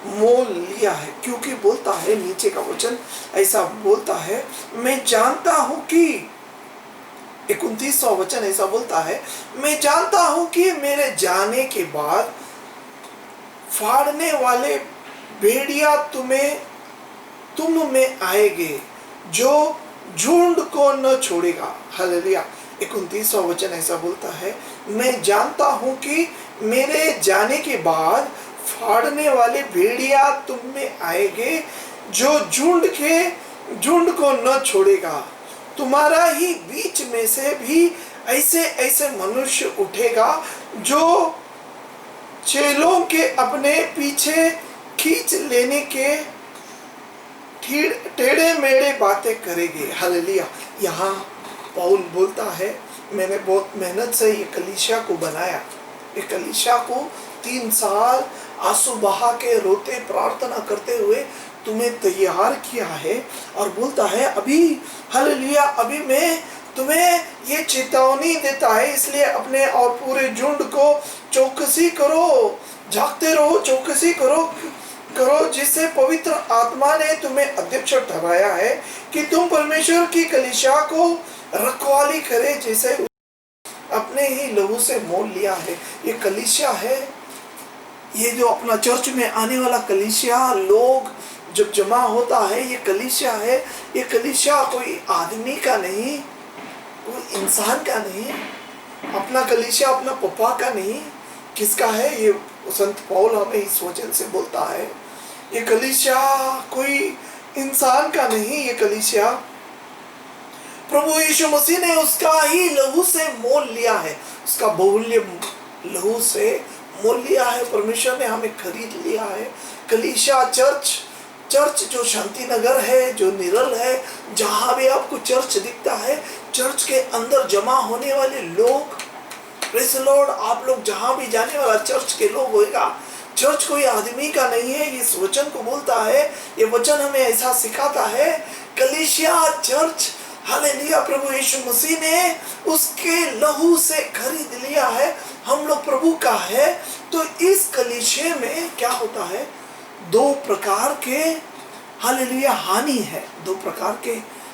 मोल लिया है, क्योंकि बोलता है नीचे का वचन ऐसा बोलता है, मैं जानता हूं कि 29वां वचन ऐसा बोलता है, मैं जानता हूं कि मेरे जाने के बाद फाड़ने वाले भेड़िया तुम में आएंगे जो झुंड को न छोड़ेगा। हालेलुया। 29वां वचन ऐसा बोलता है, मैं जानता हूं कि मेरे जाने के बाद फाड़ने वाले भेड़िया तुम में आएंगे जो झुंड को न छोड़ेगा। तुम्हारा ही बीच में से भी ऐसे मनुष्य उठेगा जो चेलों के अपने पीछे खींच लेने के टेढ़े मेढ़े बातें करेंगे। हालेलुया। यहाँ पौल बोलता है मैंने बहुत मेहनत से ये कलीसिया को बनाया, ये कलीसिया को 3 साल आंसू बहा के रोते प्रार्थना करते हुए तुम्हें तैयार किया है, और बोलता है अभी हालेलुया अभी मैं तुम्हें ये चेतावनी देता है, इसलिए अपने और पूरे झुंड को चौकसी करो, जागते रहो, चौकसी करो जिससे पवित्र आत्मा ने तुम्हें अध्यक्ष ठहराया है कि तुम परमेश्वर की कलीसिया को रखवाली करे जैसे अपने ही लहू से मोल लिया है। ये कलीसिया है, ये जो अपना चर्च में आने वाला कलीसिया लोग जब जमा होता है, ये कलीसिया है, ये कलीसिया कोई आदमी का नहीं, कोई इंसान का नहीं, अपना कलीसिया अपना पप्पा का नहीं, किसका है? ये संत पौल हमें इस वचन से बोलता है, ये कलीसिया कोई इंसान का नहीं, ये कलीसिया प्रभु यीशु मसीह ने उसका ही लहू से मोल लिया है, उसका बहुल्य लहू से मोल लिया है। परमेश्वर ने हमें खरीद लिया है। कलीसिया चर्च जो शांति नगर है, जो निरल है, जहां भी आपको चर्च दिखता है, चर्च के अंदर जमा होने वाले लोग, प्रेज़ द लॉर्ड, आप लोग जहां भी जाने वाला चर्च के लोग होएगा। चर्च कोई आदमी का नहीं है, इस वचन को बोलता है, ये वचन हमें ऐसा सिखाता है। कलीसिया चर्च, हालेलुया, प्रभु यीशु मसीह ने उसके लहू से खरीद लिया है, हम लोग प्रभु का है। तो इस कलीसिया में क्या होता है? दो प्रकार के हालेलुया हानि है, दो प्रकार के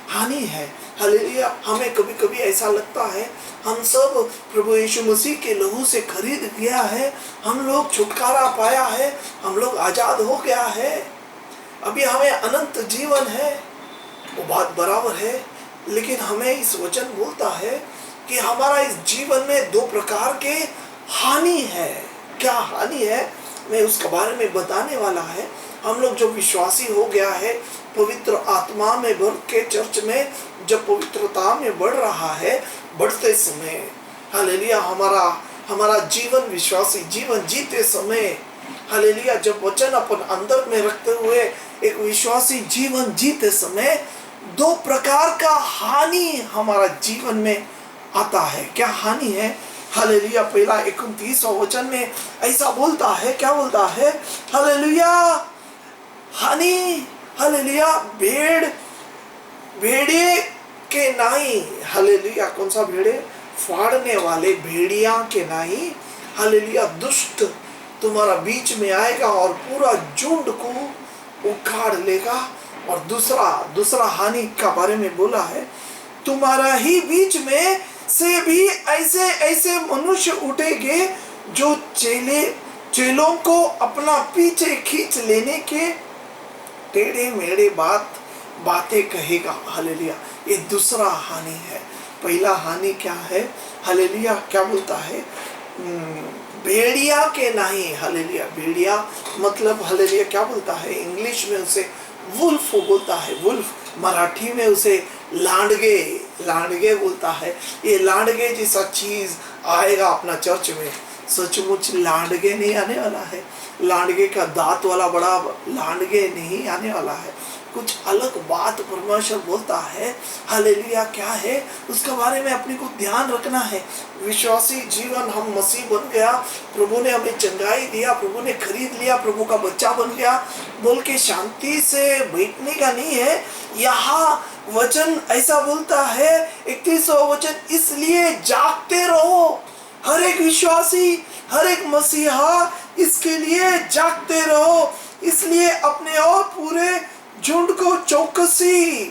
हानि है। हालेलुया, हमें कभी कभी ऐसा लगता है हम सब प्रभु यीशु मसीह के लहू से खरीद गया है, हम लोग छुटकारा पाया है, हम लोग आजाद हो गया है, अभी हमें अनंत जीवन है। वो बात बराबर है, लेकिन हमें इस वचन बोलता है कि हमारा इस जीवन में दो प्रकार के हानि है। क्या हानि है? मैं उसके बारे में बताने वाला है। हम लोग जो विश्वासी हो गया है, पवित्र आत्मा में भर के चर्च में जब पवित्रता में बढ़ रहा है, बढ़ते समय हालेलुया, हमारा जीवन विश्वासी जीवन जीते समय, हालेलुया, जब वचन अपन अंदर में रखते हुए एक विश्वासी जीवन जीते समय, दो प्रकार का हानि हमारा जीवन में आता है। क्या हानि है? हालेलुया, पहला 29वां वचन में ऐसा बोलता है। क्या बोलता है? हालेलुया, हानि, हालेलुया, भेड़िए के नाई, हालेलुया, कौन सा भेड़े? फाड़ने वाले भेड़िया के नाई, हालेलुया, दुष्ट तुम्हारा बीच में आएगा और पूरा झुंड को उखाड़ लेगा। और दूसरा हानि का बारे में बोला है, तुम्हारा ही बीच में से भी ऐसे मनुष्य उठेंगे जो चेलों को अपना पीछे खींच लेने के टेढ़े मेढ़े बातें कहेगा। हालेलुया, ये दूसरा हानि है। पहला हानि क्या है? हालेलुया, क्या बोलता है? भेड़िया के नहीं, हालेलुया, भेड़िया मतलब हालेलुया क्या बोलता है? इंग्लिश में उसे वुल्फ बोलता है, वुल्फ, मराठी में उसे लांडगे बोलता है। ये लांडगे जैसा चीज आएगा अपना चर्च में, सचमुच लांडगे नहीं आने वाला है, लांडगे का दांत वाला बड़ा लांडगे नहीं आने वाला है, कुछ अलग बात परमेश्वर बोलता है। हालेलुया, क्या है उसका बारे में अपने को ध्यान रखना है। विश्वासी जीवन, हम मसीह बन गया, प्रभु ने हमें चंगाई दिया, प्रभु ने खरीद लिया, प्रभु का बच्चा बन गया बोल के शांति से बैठने का नहीं है। यहाँ वचन ऐसा बोलता है, 31वां वचन, इसलिए जागते रहो। हर एक विश्वासी, हर एक मसीहा इसके लिए जागते रहो, इसलिए अपने और पूरे झुंड को चौकसी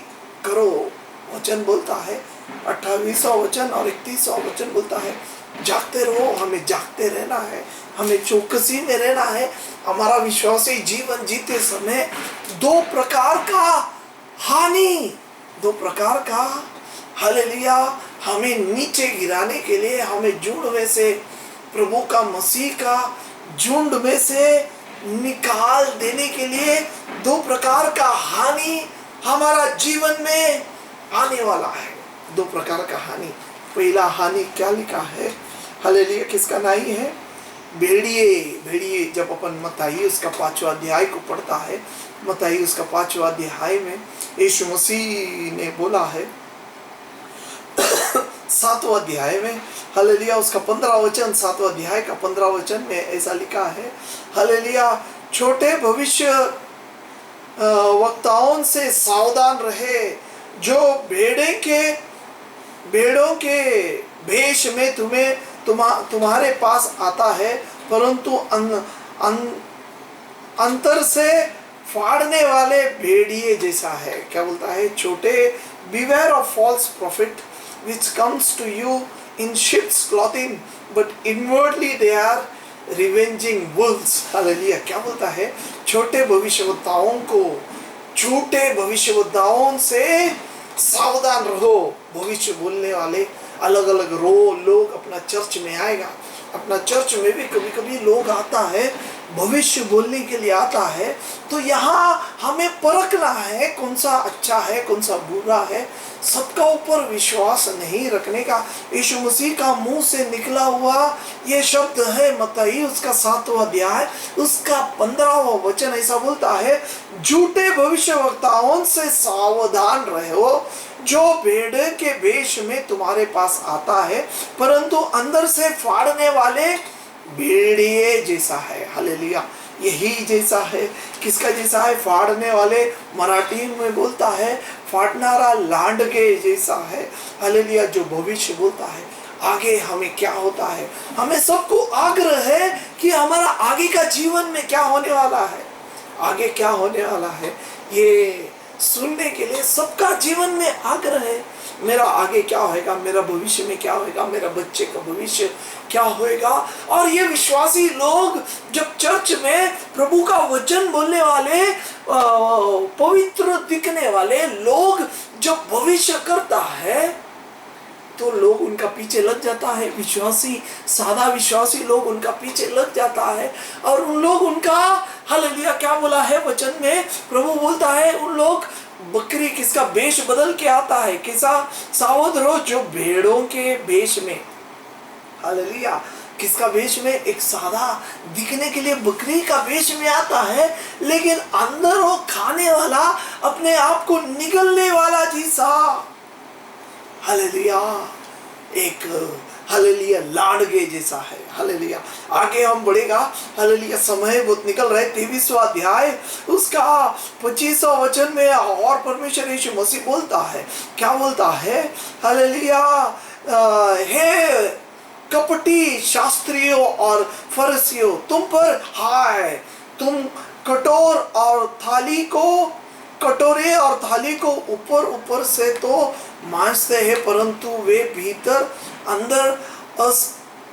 करो। वचन बोलता है 28वां वचन और 31वां वचन बोलता है जागते रहो। हमें जागते रहना है, हमें चौकसी में रहना है। हमारा विश्वासी जीवन जीते समय दो प्रकार का हानि, दो प्रकार का हालेलुया, हमें नीचे गिराने के लिए, हमें झुंड में से, प्रभु का मसीह का झुंड में से निकाल देने के लिए दो प्रकार का हानि हमारा जीवन में आने वाला है। दो प्रकार का हानि। पहला हानि क्या लिखा है? हालेलुया, किसका नहीं है? भेड़िए। जब अपन मत्ती उसका 5वां अध्याय को पढ़ता है, मत्ती उसका 5वां अध्याय में यीशु मसीह ने बोला है 7वां अध्याय में, हालेलुया, उसका 15वां वचन, 7वां अध्याय का 15वां वचन में ऐसा लिखा है, हालेलुया, छोटे भविष्य वक्ताओं से सावधान रहे, जो भेड़ों के भेष में तुम्हारे पास आता है, परंतु अंतर से फाड़ने वाले भेड़िए जैसा है। क्या बोलता है? छोटे, beware of false prophet which comes to you in sheep's clothing, but inwardly they are ravening wolves, hallelujah, क्या बोलता है, छोटे भविष्यवक्ताओं को, झूठे भविष्यवक्ताओं से सावधान रहो। भविष्य बोलने वाले अलग अलग लोग अपना चर्च में आएगा। अपना चर्च में भी कभी कभी लोग आता है, भविष्य बोलने के लिए आता है। तो यहाँ हमें परखना है कौन सा अच्छा है कौन सा बुरा है। सबका ऊपर विश्वास नहीं रखने का। यीशु मसीह का मुंह से निकला हुआ ये शब्द है मत्ती उसका 7वां अध्याय उसका 15वां वचन ऐसा बोलता है, झूठे भविष्यवक्ताओं से सावधान रहो, जो भेड़ के वेश में तुम्हारे पास आता है परंतु अंदर से फाड़ने वाले भेड़िए जैसा है। हालेलुया, यही जैसा है। किसका जैसा है? फाड़ने वाले, मराठी में बोलता है फाड़नारा लांडगे जैसा है। हालेलुया, जो भविष्य बोलता है आगे हमें क्या होता है। हमें सबको आग्रह है कि हमारा आगे का जीवन में क्या होने वाला है, आगे क्या होने वाला है, ये सुनने के लिए सबका जीवन में आग्रह है। मेरा आगे क्या होएगा, मेरा भविष्य में क्या होएगा, मेरा बच्चे का भविष्य क्या होएगा। और ये विश्वासी लोग जब चर्च में प्रभु का वचन बोलने वाले, पवित्र दिखने वाले लोग जब भविष्य करता है तो लोग उनका पीछे लग जाता है। विश्वासी, सादा विश्वासी लोग उनका पीछे लग जाता है और उन लोग उनका, हालेलुया, क्या बोला है वचन में, प्रभु बोलता है उन लोग बकरी किसका वेश बदल के आता है, कैसा, सावध रहो जो भेड़ों के वेश में, हालेलुया, किसका वेश में, एक सादा दिखने के लिए बकरी का वेश में आता है लेकिन अंदर वो खाने वाला, अपने आप को निगलने वाला जैसा, हालेलुया, एक हालेलुया लांडगे जैसा है। हालेलुया, आगे हम बढ़ेगा। हालेलुया, समय बहुत निकल रहा है। 23वां अध्याय उसका 25वां वचन में और परमेश्वर यीशु मसीह बोलता है, क्या बोलता है, हालेलुया, हे कपटी शास्त्रियों और फरीसियों, तुम पर हाय, तुम कटोरे और थाली को ऊपर से तो मांजते हैं परंतु वे भीतर अंदर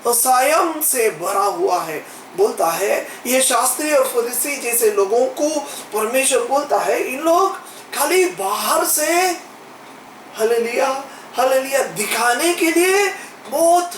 असंयम से भरा हुआ है। बोलता है ये शास्त्री और फरीसी जैसे लोगों को परमेश्वर बोलता है, इन लोग खाली बाहर से, हालेलुया, हालेलुया, दिखाने के लिए बहुत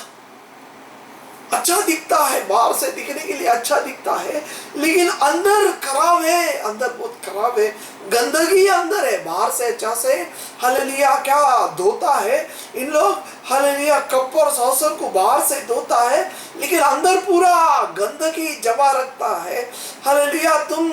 अच्छा दिखता है, बाहर से दिखने के लिए अच्छा दिखता है लेकिन अंदर खराब है, अंदर बहुत खराब है, गंदगी अंदर है। बाहर से अच्छा से, हालेलुया, क्या धोता है इन लोग, हालेलुया, कप और सॉसर को बाहर से धोता है लेकिन अंदर पूरा गंदगी जमा रखता है। हालेलुया, तुम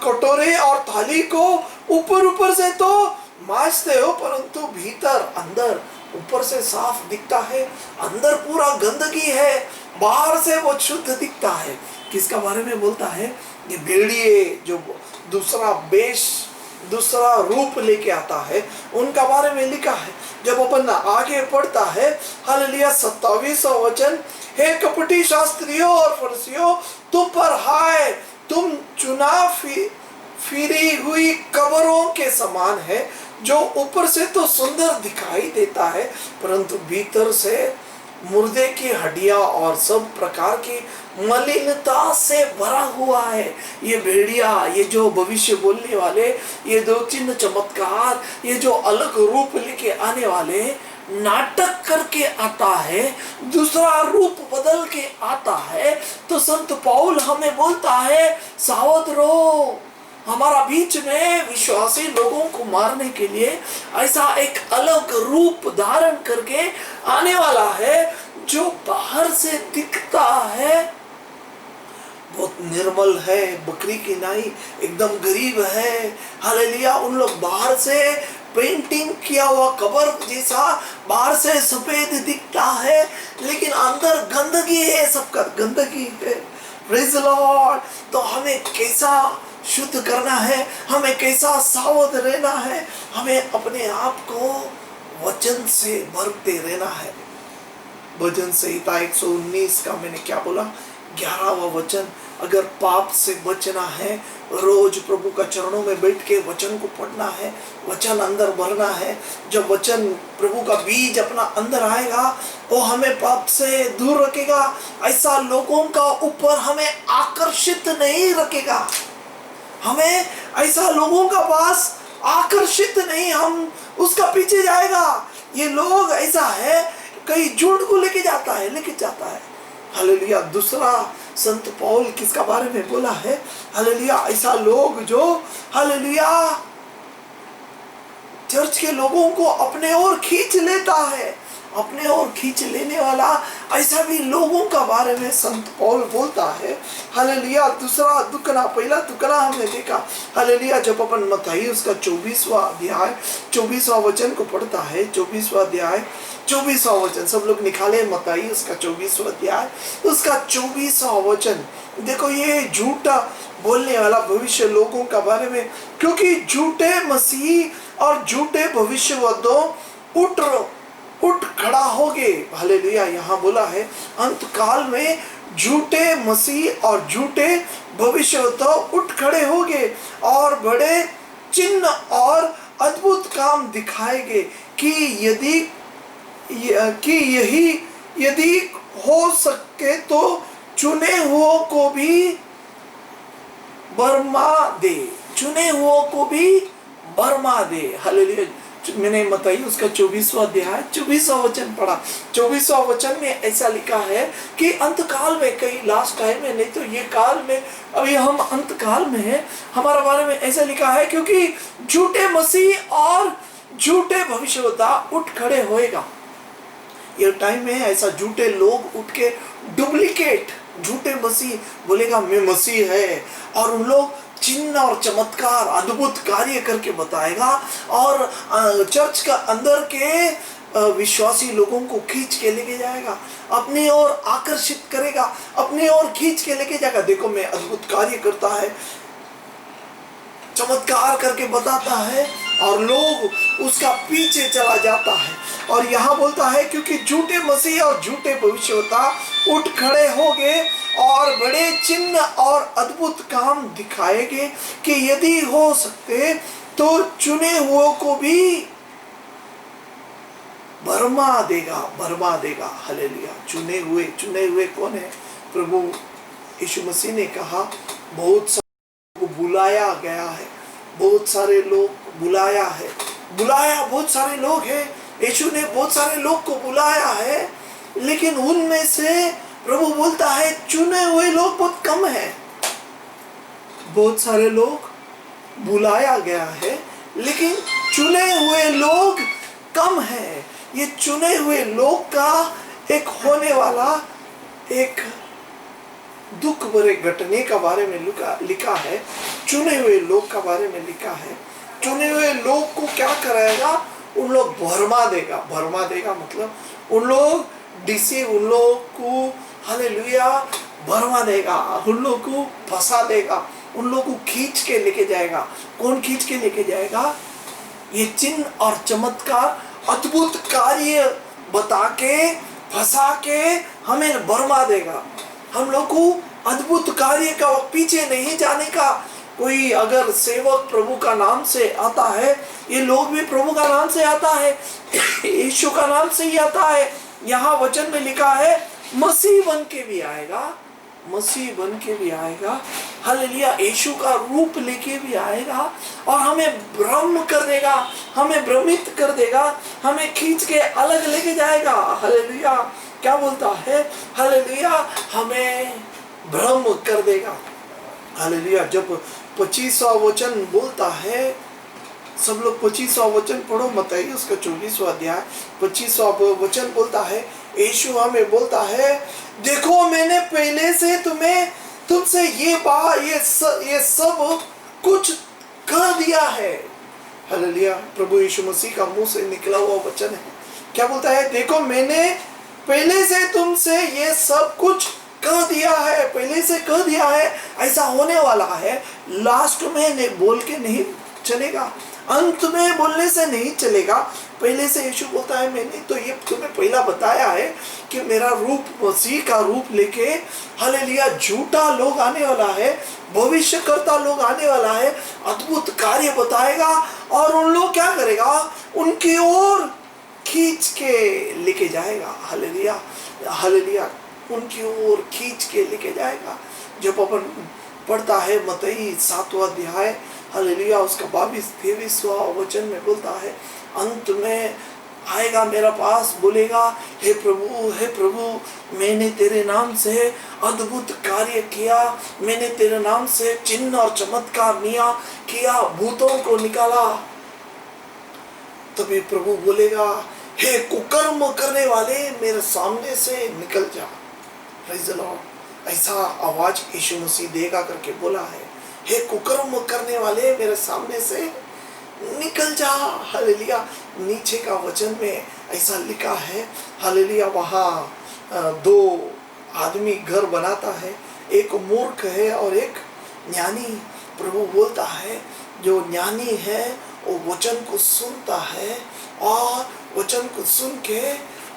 कटोरे और थाली को ऊपर से तो मांजते हो परंतु भीतर अंदर, ऊपर से साफ दिखता है, अंदर पूरा गंदगी है, बाहर से वो शुद्ध दिखता है। किसका बारे में बोलता है? ये भेड़िए जो दूसरा रूप लेके आता है, उनका बारे में लिखा है। जब अपन आगे पढ़ता है, हालेलुया, 27वां वचन, हे कपटी शास्त्रियों और फरीसियों, तुम पर हाय, तुम चुना फिरी हुई कब्रों के समान है, जो ऊपर से तो सुंदर दिखाई देता है परंतु भीतर से मुर्दे की हड्डियां और सब प्रकार की मलिनता से भरा हुआ है। ये भेड़िया, ये जो भविष्य बोलने वाले, ये दो चिन्ह चमत्कार, ये जो अलग रूप लेके आने वाले, नाटक करके आता है, दूसरा रूप बदल के आता है। तो संत पौल हमें बोलता है सावध रहो, हमारा बीच में विश्वासी लोगों को मारने के लिए ऐसा एक अलग रूप धारण करके आने वाला है जो बाहर से दिखता है बहुत निर्मल है, बकरी की नाई, एकदम गरीब है। हालेलुया, उन लोग बाहर से पेंटिंग किया हुआ कबर जैसा बाहर से सफेद दिखता है लेकिन अंदर गंदगी है, सबका गंदगी है। Praise the Lord. तो हमें कैसा शुद्ध करना है, हमें कैसा सावध रहना है, हमें अपने आप को वचन से भरते रहना है। भजन संहिता 119 का मैंने क्या बोला, 11वां वचन, अगर पाप से बचना है, रोज प्रभु का चरणों में बैठ के वचन को पढ़ना है, वचन अंदर भरना है। जब वचन प्रभु का बीज अपना अंदर आएगा वो हमें पाप से दूर रखेगा। ऐसा लोगों का ऊपर हमें आकर्षित नहीं रखेगा, हमें ऐसा लोगों का पास आकर्षित नहीं, हम उसका पीछे जाएगा। ये लोग ऐसा है, कई झूठ को लेके जाता है। हालेलुया। दूसरा संत पौल किसका बारे में बोला है? हालेलुया, ऐसा लोग जो हालेलुया चर्च के लोगों को अपने ओर खींच लेता है, अपने ओर खींच लेने वाला ऐसा भी लोगों का बारे में संत पौल बोलता है। हालेलुया। दूसरा दुखना, पहला दुखना हमने देखा। हालेलुया, जब अपन मत्ती उसका 24वां अध्याय 24वां वचन को पढ़ता है, 24वां अध्याय 24वां वचन, सब लोग निकाले मत्ती उसका 24वां अध्याय उसका 24वां वचन। देखो ये झूठा बोलने वाला भविष्य लोगों का बारे में, क्योंकि झूठे मसीह और झूठे भविष्यवक्ता उठ खड़ा होगे। हालेलुया। यहाँ बोला है अंत काल में झूठे मसीह और झूठे भविष्यवक्ता उठ खड़े होगे और बड़े चिन्ह और अद्भुत काम दिखाएंगे कि यदि हो सके तो चुने हुओं को भी बर्मा दे, चुने हुओं को भी बर्मा दे। हालेलुया। मैंने मत्ती उसका 24वां अध्याय 24वां वचन पढ़ा। 24वां वचन में ऐसा लिखा है कि अंत काल में, कई लास्ट टाइम में, नहीं तो ये काल में, अभी हम अंत काल में हैं, हमारा बारे में ऐसा लिखा है क्योंकि झूठे मसीह और झूठे भविष्यवक्ता उठ खड़े होएगा। ये टाइम में ऐसा झूठे लोग उठ के डुप्लीकेट झूठे मसीह बोलेगा मैं मसीह है, और उन लोग चिन्ह और चमत्कार अद्भुत कार्य करके बताएगा और चर्च का अंदर के विश्वासी लोगों को खींच के लेके जाएगा, अपनी ओर आकर्षित करेगा, अपनी ओर खींच के लेके जाएगा। देखो मैं अद्भुत कार्य करता है, चमत्कार करके बताता है और लोग उसका पीछे चला जाता है। और यहाँ बोलता है क्योंकि झूठे मसीह और झूठे भविष्यवक्ता उठ खड़े होंगे और बड़े चिन्ह और अद्भुत काम दिखाएंगे कि यदि हो सकते तो चुने हुओं को भी भरमा देगा। हालेलुया। चुने हुए कौन है? प्रभु यीशु मसीह ने कहा बहुत सारे को बुलाया गया है, बहुत सारे लोग बुलाया है, बहुत सारे लोग हैं। यीशु ने बहुत सारे लोग को बुलाया है, लेकिन उनमें से प्रभु बोलता है चुने हुए लोग बहुत कम हैं। बहुत सारे लोग बुलाया गया है, लेकिन चुने हुए लोग कम हैं। ये चुने हुए लोग का एक होने वाला एक दुख भरे घटने का बारे में लिखा है। चुने हुए लोग का बारे में लिखा है। चुने हुए लोग को क्या कराएगा? उन लोग भरमा देगा मतलब उन लोग उन लोग को हालेलुया भरमा देगा, उन लोग को फंसा देगा, उन लोग को खींच के लेके जाएगा। कौन खींच के लेके जाएगा? ये चिन्ह और चमत्कार अद्भुत कार्य बता के फंसा के हमें भरमा देगा। हम लोग को अद्भुत कार्य का पीछे नहीं जाने का। कोई अगर सेवक प्रभु का नाम से आता है, ये लोग भी प्रभु का नाम से आता है, यीशु का नाम से ही आता है। यहाँ वचन में लिखा है मसीह बन के भी आएगा, हालेलुया, यीशु का रूप लेके भी आएगा और हमें भ्रम कर देगा, हमें भ्रमित कर देगा, हमें खींच के अलग लेके जाएगा। हालेलुया। क्या बोलता है? हालेलुया, हमें भ्रम कर देगा। हालेलुया। जब 25वां वचन बोलता है, सब लोग 25वां वचन पढ़ो, मत्ती उसका 24वां अध्याय 25वां वचन बोलता है, यीशु हमें बोलता है देखो मैंने पहले से तुमसे ये सब कुछ कह दिया है। हालेलुया। प्रभु यीशु मसीह का मुंह से निकला हुआ वचन है। क्या बोलता है? देखो मैंने पहले से तुमसे ये सब कुछ कह दिया है, पहले से कह दिया है, ऐसा होने वाला है। लास्ट में बोल के नहीं चलेगा, अंत में बोलने से नहीं चलेगा। पहले से यीशु बोलता है, मैंने तो ये तुम्हें पहला बताया है कि मेरा रूप मसीह का रूप लेके हालेलुया झूठा लोग आने वाला है, भविष्यकर्ता लोग आने वाला है, अद्भुत कार्य बताएगा और उन लोग क्या करेगा, उनकी ओर खींच के लेके जाएगा। हालेलुया हालेलुया, उनकी ओर खींच के लेके जाएगा। जब अपन पढ़ता है मत्ती 7वां अध्याय हालेलुया उसका 22-23वां वचन में बोलता है, अंत में आएगा मेरा पास, बोलेगा, हे प्रभु मैंने तेरे नाम से अद्भुत कार्य किया, मैंने तेरे नाम से चिन्ह और चमत्कार किया, भूतों को निकाला। तभी प्रभु बोलेगा, हे कुकर्म करने वाले मेरे सामने से निकल जा। Praise the Lord. ऐसा आवाज यीशु मसीह देगा करके बोला है, हे कुकर्म करने वाले मेरे सामने से निकल जा। हालेलुया। नीचे का वचन में ऐसा लिखा है, हालेलुया, वहाँ दो आदमी घर बनाता है, एक मूर्ख है और एक ज्ञानी। प्रभु बोलता है, जो ज्ञानी है वो वचन को सुनता है और वचन को सुन के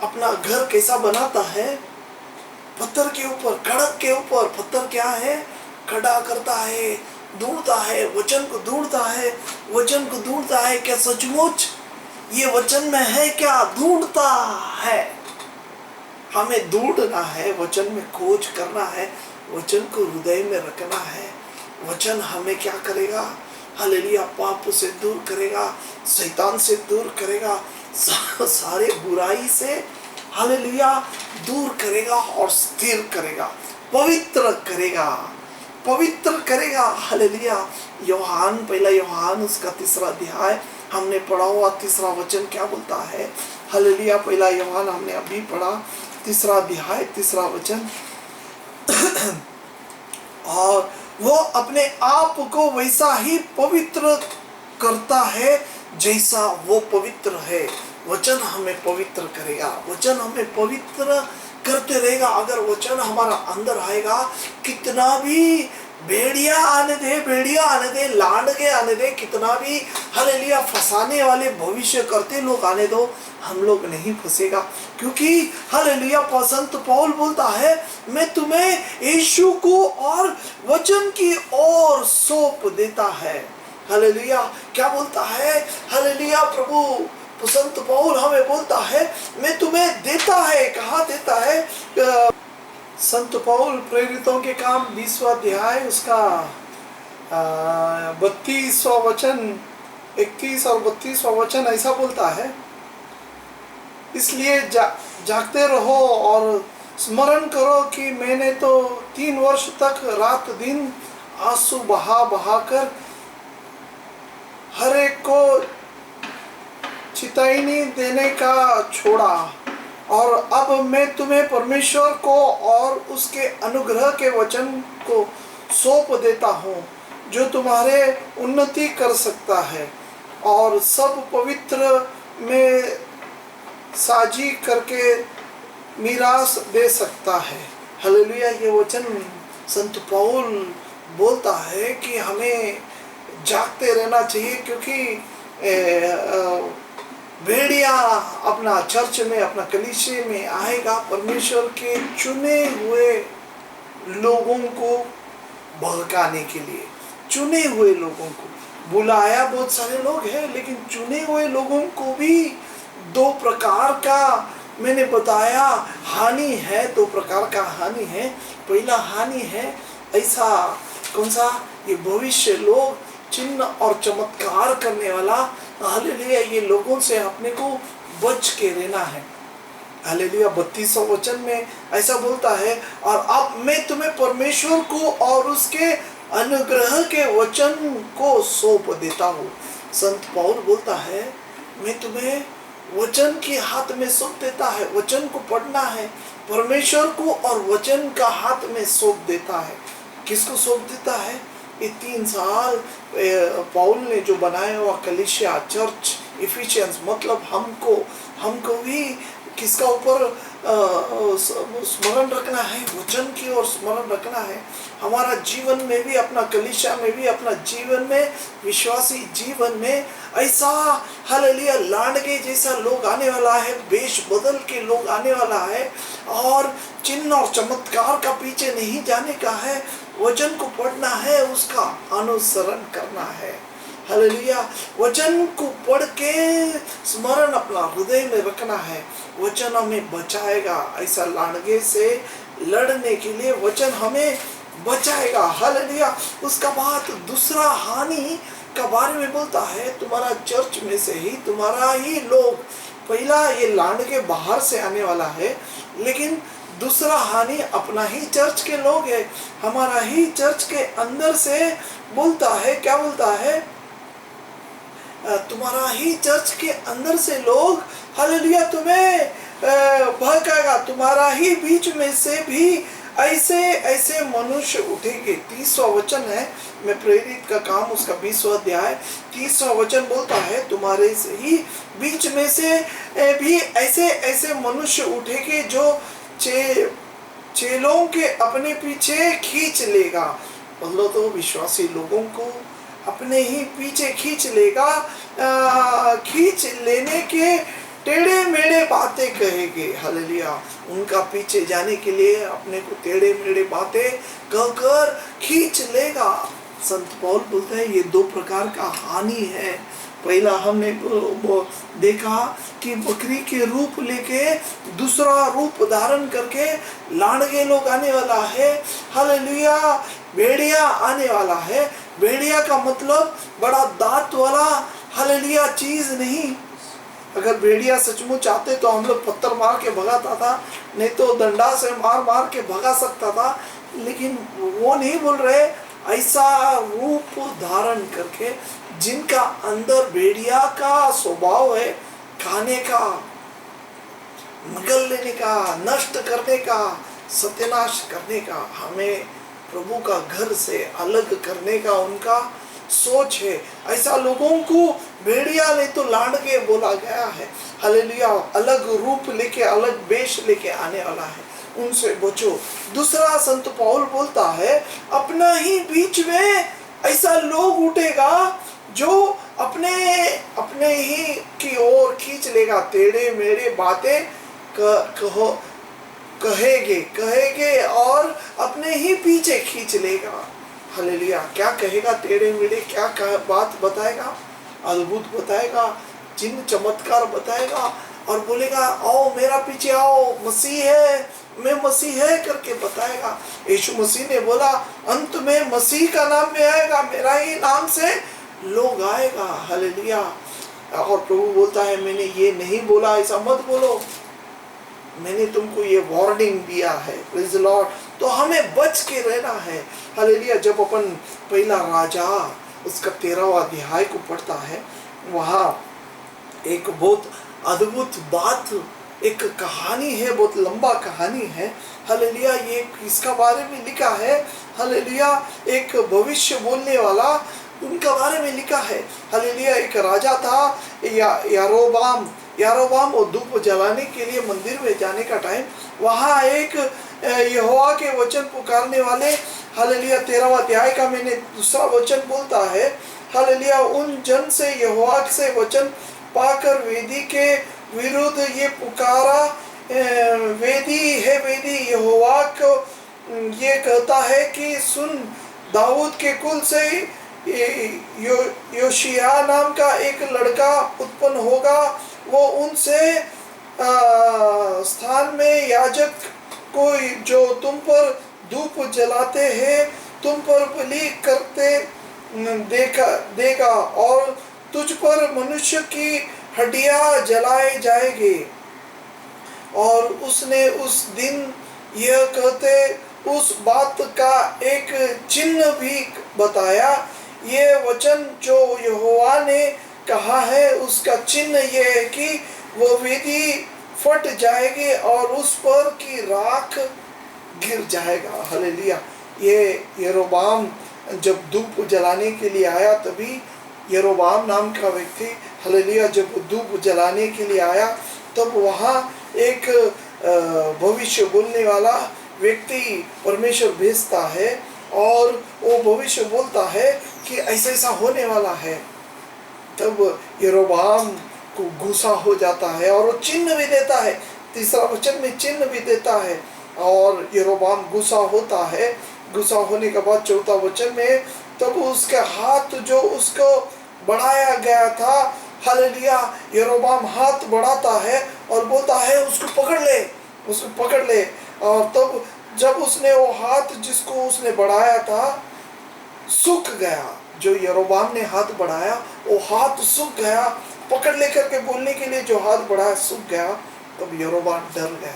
अपना घर कैसा बनाता है, पत्थर के ऊपर, कड़क के ऊपर। पत्थर क्या है, खड़ा करता है, ढूंढता है, वचन को ढूंढता है, वचन को ढूंढता है। क्या सचमुच ये वचन में है क्या? ढूंढता है। हमें ढूंढना है, वचन में खोज करना है, वचन को हृदय में रखना है। वचन हमें क्या करेगा, हालेलुया, पाप से दूर करेगा, शैतान से दूर करेगा, सारे बुराई से हालेलुया दूर करेगा और स्थिर करेगा, पवित्र करेगा, पवित्र करेगा। हालेलुया। पहला यूहन्ना उसका 3 अध्याय हमने पढ़ा हुआ, 3 वचन क्या बोलता है? हालेलुया। पहला यूहन्ना हमने अभी पढ़ा, 3 अध्याय 3 वचन। और वो अपने आप को वैसा ही पवित्र करता है जैसा वो पवित्र है। वचन हमें पवित्र करेगा, वचन हमें पवित्र करते रहेगा। अगर वचन हमारा अंदर आएगा, कितना भी भेड़िया आने दे, लांडगे आने दे, कितना भी हालेलुया फंसाने वाले भविष्य करते लोग आने दो, हम लोग नहीं फंसेगा। क्योंकि हालेलुया संत पौल बोलता है, मैं तुम्हें यीशु को और वचन की ओर सौंप देता है। हालेलुया। क्या बोलता है? हालेलुया। प्रभु संत पौल हमें बोलता है, मैं तुम्हें देता है। कहाँ देता है? संत पौल प्रेरितों के काम 20वां अध्याय उसका 32वां वचन, 31 और 32वां वचन ऐसा बोलता है, इसलिए जागते रहो और स्मरण करो कि मैंने तो 3 वर्ष तक रात दिन आंसू बहा कर हर एक को चेतावनी देने का छोड़ा, और अब मैं तुम्हें परमेश्वर को और उसके अनुग्रह के वचन को सौंप देता हूँ, जो तुम्हारे उन्नति कर सकता है और सब पवित्र में साझी करके मीरास दे सकता है। हालेलुया। ये वचन संत पौल बोलता है कि हमें जागते रहना चाहिए, क्योंकि भेड़िया अपना चर्च में, अपना कलीसिया में आएगा परमेश्वर के चुने हुए लोगों को भड़काने के लिए। चुने हुए लोगों को बुलाया, बहुत सारे लोग हैं, लेकिन चुने हुए लोगों को भी 2 प्रकार का मैंने बताया हानि है। 2 प्रकार का हानि है। पहला हानि है ऐसा, कौन सा? ये भविष्य लोग, चिन्ह और चमत्कार करने वाला। हालेलुया। ये लोगों से अपने को बच के रहना है। हालेलुया। 32वां वचन में ऐसा बोलता है, और अब मैं तुम्हें परमेश्वर को और उसके अनुग्रह के वचन को सौंप देता हूँ। संत पौल बोलता है, मैं तुम्हें वचन के हाथ में सौंप देता है। वचन को पढ़ना है, परमेश्वर को और वचन का हाथ में सौंप देता है। किसको सौंप देता है? ये 3 साल पौल ने जो बनाया हुआ कलीसिया चर्च इफिशियंस, मतलब हमको भी किसका ऊपर स्मरण रखना है, वचन की ओर स्मरण रखना है। हमारा जीवन में भी, अपना कलीसिया में भी, अपना जीवन में, विश्वासी जीवन में ऐसा हालेलुया लांडगे जैसा लोग आने वाला है, वेश बदल के लोग आने वाला है, और चिन्ह और चमत्कार का पीछे नहीं जाने का है, वचन को पढ़ना है, उसका अनुसरण करना है। हालेलुया, वचन को पढ़ के स्मरण अपना हृदय में रखना है। वचन हमें बचाएगा, ऐसा लांडगे से लड़ने के लिए वचन हमें बचाएगा। हालेलुया। उसका बाद दूसरा हानि का बारे में बोलता है, तुम्हारा चर्च में से ही तुम्हारा ही लोग, पहला ये लांडगे बाहर से आने वाला है, लेकिन दूसरा हानि अपना ही चर्च के लोग है, हमारा ही चर्च के अंदर से बोलता है, क्या बोलता है, तुम्हारा ही चर्च के अंदर से लोग हालेलुया तुम्हें बहकाएगा, तुम्हारा ही बीच में से भी ऐसे ऐसे मनुष्य उठेंगे। 30वां वचन है, मैं प्रेरित का काम उसका 20वां अध्याय 30वां वचन बोलता है, तुम्हारे से ही बीच में से भी ऐसे ऐसे मनुष्य उठेंगे जो चेलों के अपने पीछे खींच लेगा। मतलब तो विश्वासी लोगों को अपने ही पीछे खींच लेगा, खींच लेने के टेढ़े मेढ़े बातें कहेंगे। हालेलुया, उनका पीछे जाने के लिए अपने को टेढ़े मेढ़े बातें कहकर खींच लेगा। संत पौल बोलते हैं ये 2 प्रकार का हानि है। पहला हमने देखा कि बकरी के रूप लेके दूसरा रूप धारण करके लांडगे लोग आने वाला है। हालेलुया, भेड़िया आने वाला है। भेड़िया का मतलब बड़ा दांत वाला हालेलुया चीज नहीं। अगर भेड़िया सचमुच चाहते तो हम लोग पत्थर मार के भगाता था, नहीं तो डंडा से मार मार के भगा सकता था, लेकिन वो नहीं बोल रहे। ऐसा रूप धारण करके जिनका अंदर भेड़िया का स्वभाव है, खाने का, मगल लेने का, नष्ट करने का, सत्यानाश करने का, हमें प्रभु का घर से अलग करने का उनका सोच है। ऐसा लोगों को भेड़िया नहीं तो लांडगे बोला गया है। हालेलुया, अलग रूप लेके, अलग वेश लेके आने वाला है, उनसे बचो। दूसरा संत पौल बोलता है, अपना ही बीच में ऐसा लोग उठेगा जो अपने ही की ओर खींच लेगा, टेढ़े मेढ़े बातें कहेंगे और अपने ही पीछे खींच लेगा। हालेलुया, क्या कहेगा, टेढ़े मेढ़े क्या बात बताएगा, अद्भुत बताएगा, चिन्ह चमत्कार बताएगा, और बोलेगा आओ मेरा पीछे आओ, मसीह है, मैं मसीह है करके बताएगा। यीशु मसीह ने बोला अंत में मसीह का नाम में आएगा, मेरा ही नाम से लोग आएगा। हालेलुया। और प्रभु बोलता है मैंने ये नहीं बोला, ऐसा मत बोलो, मैंने तुमको ये वार्निंग दिया है। Praise the Lord. तो हमें बच के रहना है। हालेलुया। जब अपन पहला राजा उसका 13वां अध्याय को पढ़ता है, वहाँ एक बहुत अद्भुत बात, एक कहानी है, बहुत लंबा कहानी है। हालेलुया। ये इसका बारे में लिखा है। हालेलुया। एक भविष्य बोलने वाला, उनका बारे में लिखा है। हालेलुया। एक राजा था यारोबाम और धूप जलाने के लिए मंदिर में जाने का टाइम, वहाँ एक यहोवा के वचन पुकारने वाले, हालेलुया 13वां अध्याय का मैंने दूसरा वचन बोलता है। हालेलुया। उन जन से यहोवा से वचन पाकर वेदी के विरुद्ध ये पुकारा, वेदी है वेदी, यहोवा को ये कहता है कि सुन, दाऊद के कुल से योशिया नाम का एक लड़का उत्पन्न होगा, वो उनसे स्थान में याजक को जो तुम पर धूप जलाते हैं तुम पर बलि करते देगा, और तुझ पर मनुष्य की हड्डियां जलाए जाएंगे। और उसने उस दिन यह कहते उस बात का एक चिन्ह भी बताया। ये वचन जो यहोवा ने कहा है उसका चिन्ह ये है कि वो वेदी फट जाएगी और उस पर की राख गिर जाएगा। हालेलुया। ये यरोबाम जब धूप जलाने के लिए आया, तभी यरोबाम नाम का व्यक्ति, हालेलुया, जब धूप जलाने के लिए आया, तब वहाँ एक भविष्य बोलने वाला व्यक्ति परमेश्वर भेजता है और वो भविष्य बोलता है कि ऐसा ऐसा होने वाला है। तब यरोबाम को गुस्सा हो जाता है और वो चिन्ह भी देता है, तीसरा वचन में चिन्ह भी देता है, और यरोबाम गुस्सा होता है। गुस्सा होने के बाद चौथा वचन में, तब उसके हाथ जो उसको बढ़ाया गया था, हालेलुया, यरोबाम हाथ बढ़ाता है और बोलता है उसको पकड़ ले, उसको पकड़ ले। और तब जब उसने वो हाथ जिसको उसने बढ़ाया था सूख गया, जो यरोबाम ने हाथ बढ़ाया वो हाथ सूख गया, पकड़ लेकर के बोलने के लिए जो हाथ बढ़ाया सूख गया। तब यरोबाम डर गया।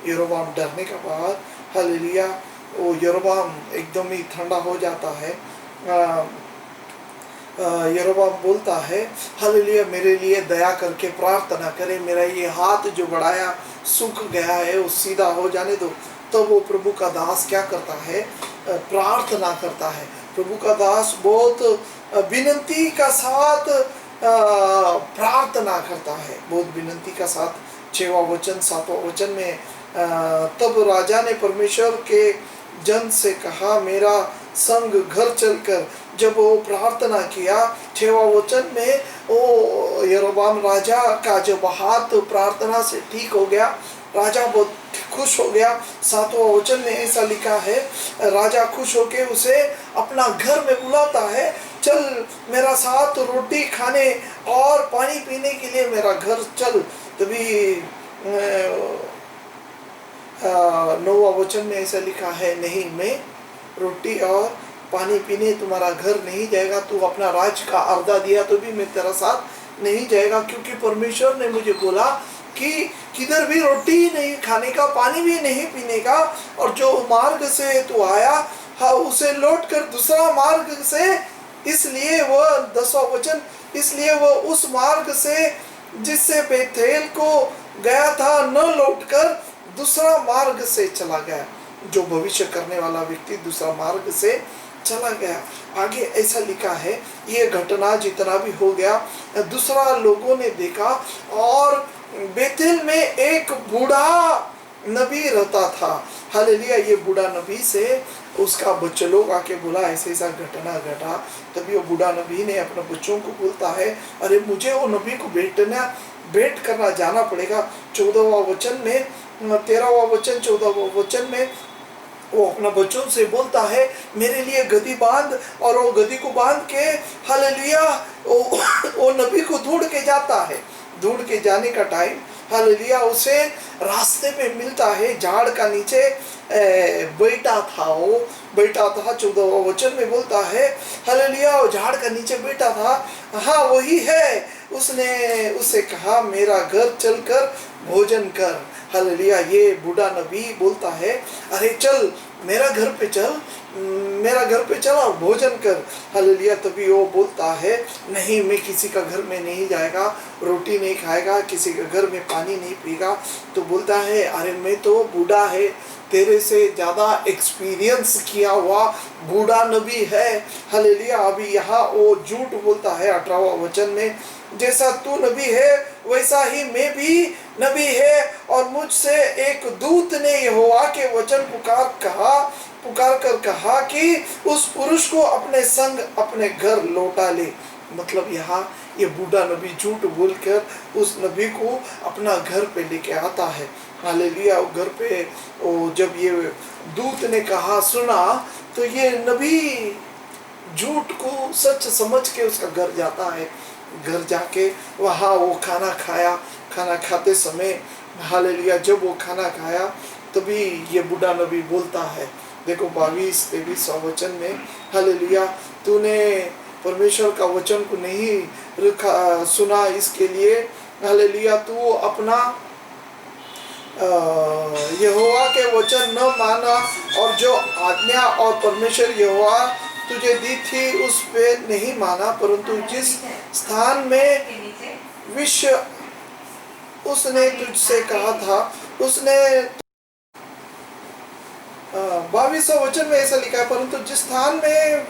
यरोबाम डरने के बाद, हालेलुया, वो यरोबाम एकदम ही ठंडा हो जाता है। यरोबाम बोलता है, हालेलुया, मेरे लिए दया करके प्रार्थना करें, मेरा ये हाथ जो बढ़ाया सूख गया है वो सीधा हो जाने दो। तो वो प्रभु का दास क्या करता है, प्रार्थना करता है। प्रभु का दास बहुत विनती का साथ प्रार्थना करता है, बहुत विनती का साथ। 6वां वचन 7वां वचन में, तब राजा ने परमेश्वर के जन से कहा, मेरा संग घर चलकर। जब वो प्रार्थना किया, 6वां वचन में, वो यरोबाम राजा का जब हाथ प्रार्थना से ठीक हो गया, राजा बहुत खुश हो गया। 7वां वचन में ऐसा लिखा है, राजा खुश होके उसे अपना घर में बुलाता है, चल मेरा साथ रोटी खाने और पानी पीने के लिए मेरा घर चल। तभी 9वां वचन में ऐसा लिखा है, नहीं, मैं रोटी और पानी पीने तुम्हारा घर नहीं जाएगा, तू अपना राज का आधा दिया तो भी मैं तेरा साथ नहीं जाएगा, क्योंकि परमेश्वर ने मुझे बोला कि किधर भी रोटी नहीं खाने का, पानी भी नहीं पीने का, और जो मार्ग से तू आया, हाँ, उसे लौट कर दूसरा मार्ग से, इसलिए वो 10वां वचन, इसलिए वो उस मार्ग से जिससे बेथेल को गया था न लौटकर दूसरा मार्ग से चला गया। जो भविष्य करने वाला व्यक्ति दूसरा मार्ग से चला गया। आगे ऐसा लिखा है, ये घटना जितना भी हो गया, दूसरा लोगों ने देखा, और बेथेल में एक बूढ़ा नबी रहता था। हालेलुया, ये बूढ़ा नबी से उसका बच्चे लोग आके बोला, ऐसे ऐसा घटना घटा। तभी वो बूढ़ा नबी ने अपने बच्चों को बोलता है, अरे मुझे वो नबी को भेंट करना जाना पड़ेगा। 14वां वचन में, 13वां वचन 14वां वचन में वो अपना बच्चों से बोलता है, मेरे लिए गदी बांध, और वो गदी को बांध के, हालेलुया, वो नबी को ढूंढ के जाता है। ढूंढ के जाने का टाइम, हालेलुया, उसे रास्ते पे मिलता है, झाड़ का नीचे बैठा था, वो बैठा था। 14वां वचन में बोलता है, हालेलुया, वो झाड़ का नीचे बैठा था, हाँ वही है। उसने उससे कहा, मेरा घर चलकर भोजन कर। हालेलुया, ये बूढ़ा नबी बोलता है, अरे चल मेरा घर पे चल, मेरा घर पे चल और भोजन कर। हालेलुया, तभी वो बोलता है, नहीं, मैं किसी का घर में नहीं जाएगा, रोटी नहीं खाएगा, किसी के घर में पानी नहीं पीगा। तो बोलता है, अरे मैं तो बूढ़ा है, तेरे से ज़्यादा एक्सपीरियंस किया हुआ बूढ़ा नबी है। हालेलुया, अभी यहाँ वो झूठ बोलता है। 18वां वचन में, जैसा तू नबी है वैसा ही मैं भी नबी है, और मुझसे एक दूत ने यहोवा के वचन पुकार कर कहा कि उस पुरुष को अपने संग अपने घर लौटा ले। मतलब यहाँ ये बूढ़ा नबी झूठ बोलकर उस नबी को अपना घर पे लेके आता है। हालेलुया, घर पे जब ये दूत ने कहा सुना, तो ये नबी झूठ को सच समझ के उसका घर जाता है। घर जाके वहाँ वो खाना खाया। खाना खाते समय, हालेलुया, जब वो खाना खाया तभी ये बूढ़ा नबी बोलता है, देखो 22-23 वचन में, हालेलुया, तूने परमेश्वर का वचन को नहीं सुना, इसके लिए हालेलुया तू अपना यहोवा के वचन न माना, और जो आज्ञा और परमेश्वर यहोवा तुझे दी थी उस पे नहीं माना, परंतु जिस स्थान में विश्व उसने तुझसे कहा था, उसने 22वां वचन में ऐसा लिखा है, परंतु जिस स्थान में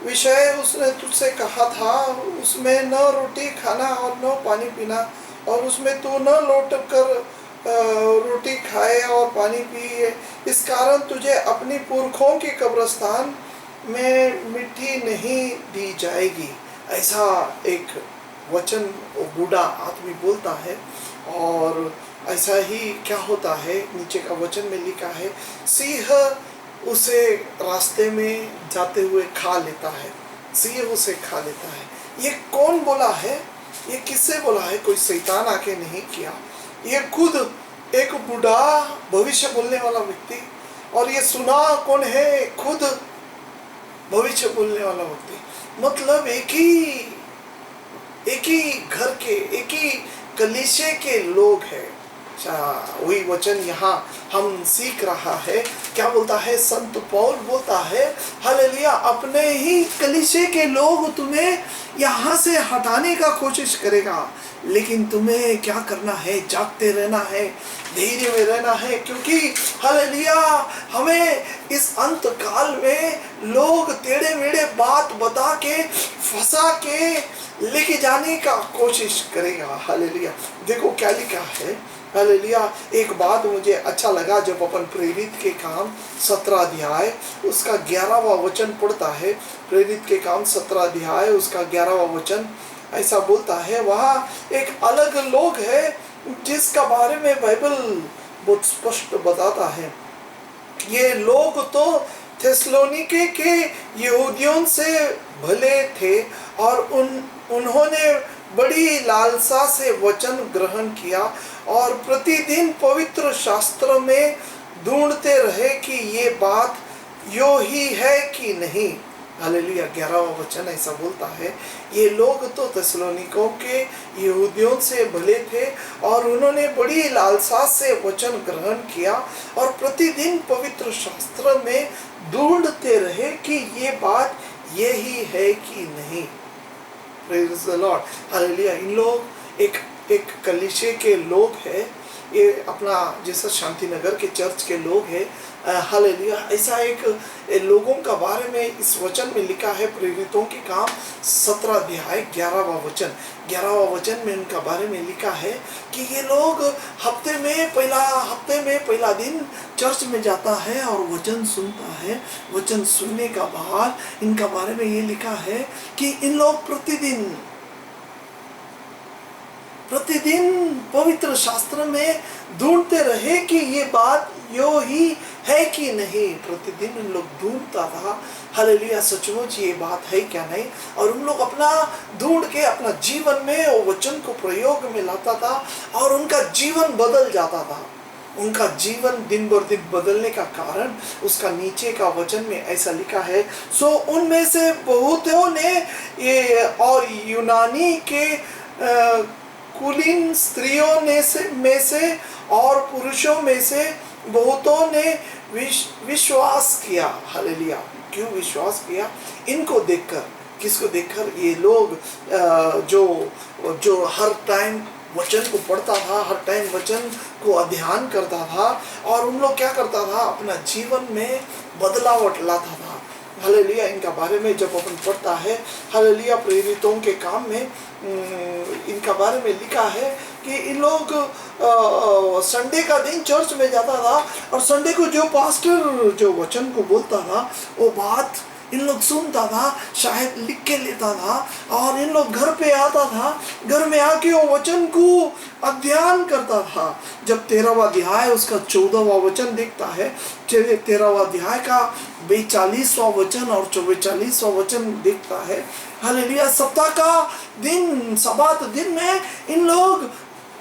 विषय उसने तुझसे कहा था उसमें न रोटी खाना और न पानी पीना, और उसमें तू न लौट कर रोटी खाए और पानी पिए, इस कारण तुझे अपनी पुरखों की कब्रिस्तान में मिट्टी नहीं दी जाएगी। ऐसा एक वचन वो बूढ़ा आदमी बोलता है। और ऐसा ही क्या होता है, नीचे का वचन में लिखा है, सिंह उसे रास्ते में जाते हुए खा लेता है, सिंह उसे खा लेता है। ये कौन बोला है? ये किससे बोला है? कोई शैतान आके नहीं किया, ये खुद एक बूढ़ा भविष्य बोलने वाला व्यक्ति। और ये सुना कौन है? खुद भविष्य बोलने वाला व्यक्ति। मतलब एक ही घर के, एक ही कलीसिया के लोग हैं। वही वचन यहाँ हम सीख रहा है। क्या बोलता है? संत पौल बोलता है, हालेलुया, अपने ही कलीसिया के लोग तुम्हें यहाँ से हटाने का कोशिश करेगा, लेकिन तुम्हें क्या करना है? जागते रहना है, धैर्य में रहना है, क्योंकि हालेलुया हमें इस अंत काल में लोग टेढ़े मेढ़े बात बता के फंसा के लेके जाने का कोशिश करेगा। हालेलुया, देखो क्या लिखा है। हालेलुया, एक बात मुझे अच्छा लगा जब अपन प्रेरित के काम 17 अध्याय उसका 11वां वचन पढ़ता है। प्रेरित के काम 17 अध्याय उसका 11वां वचन ऐसा बोलता है, वहाँ एक अलग लोग है जिसका बारे में बाइबल बहुत स्पष्ट बताता है। ये लोग तो थेसलोनिके के यहूदियों से भले थे और उन्होंने बड़ी लालसा से वचन ग्रहण किया और प्रतिदिन पवित्र शास्त्र में ढूंढते रहे कि ये बात यो ही है कि नहीं। हालेलुया, 11वां वचन ऐसा बोलता है, ये लोग तो थेसलोनिकों के यहूदियों से भले थे और उन्होंने बड़ी लालसा से वचन ग्रहण किया और प्रतिदिन पवित्र शास्त्र में ढूंढते रहे कि ये बात यही है कि नहीं। Praise the lord, hallelujah. इन लोग एक कलीसिया के लोग हैं, ये अपना जैसा शांति नगर के चर्च के लोग हैं। हालेलुया, ऐसा एक लोगों का बारे में इस वचन में लिखा है। प्रेरितों के काम 17 अध्याय 11वां वचन में उनका बारे में लिखा है कि ये लोग हफ्ते में पहला दिन चर्च में जाता है और वचन सुनता है। वचन सुनने का बाद इनका बारे में ये लिखा है कि इन लोग प्रतिदिन पवित्र शास्त्र में ढूंढते रहे कि ये बात यो ही है कि नहीं। प्रतिदिन उन लोग ढूंढता था, हालेलुया, सचमुच ये बात है क्या नहीं। और उन लोग अपना ढूंढ के अपना जीवन में वो वचन को प्रयोग में लाता था और उनका जीवन बदल जाता था। उनका जीवन दिन बर दिन बदलने का कारण उसका नीचे का वचन में ऐसा लिखा है, सो उनमें से बहुतों ने ये और यूनानी के कुलीन स्त्रियों में से और पुरुषों में से बहुतों ने विश्वास किया। हालेलुया, क्यों विश्वास किया? इनको देखकर। किसको देखकर? ये लोग जो हर टाइम वचन को पढ़ता था, हर टाइम वचन को अध्ययन करता था और उन लोग क्या करता था? अपना जीवन में बदलावट लाता था। हालेलुया, इनका बारे में जब अपन पढ़ता है, हालेलुया, प्रेरितों के काम में इनका बारे में लिखा है कि इन लोग संडे का दिन चर्च में जाता था और संडे को जो पास्टर जो वचन को बोलता था वो बात इन लोग सुनता था, शायद लिख के लेता था और इन लोग घर पे आता था, घर में आके वो वचन को अध्ययन करता था। जब 13वां अध्याय उसका 14वां वचन देखता है, 13वां अध्याय का 42वां वचन और 44वां वचन देखता है, हालेलुया, सप्ताह का दिन, सब्बात दिन में इन लोग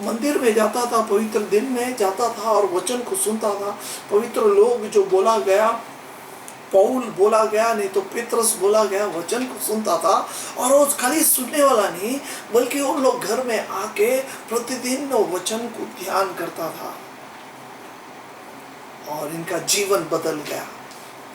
मंदिर में जाता था, पवित्र दिन में जाता था और वचन को सुनता था। पवित्र लोग जो बोला गया, पौल बोला गया, नहीं तो पेत्रस बोला गया, वचन को सुनता था और वो खाली सुनने वाला नहीं बल्कि उन लोग घर में आके प्रतिदिन वो वचन को ध्यान करता था और इनका जीवन बदल गया।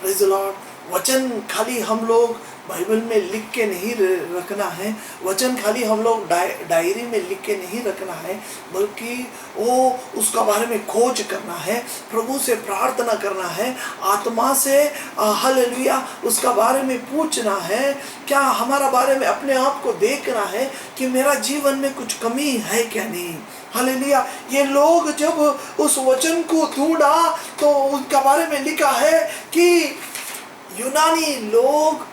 प्रेज़ द लॉर्ड, वचन खाली हम लोग बाइबल में लिख के नहीं रखना है, वचन खाली हम लोग डायरी में लिख के नहीं रखना है, बल्कि वो उसका बारे में खोज करना है, प्रभु से प्रार्थना करना है, आत्मा से हालेलुया उसका बारे में पूछना है। क्या हमारा बारे में अपने आप को देखना है कि मेरा जीवन में कुछ कमी है क्या नहीं। हालेलुया। ये लोग जब उस वचन को ढूंढा तो उनका बारे में लिखा है कि यूनानी लोग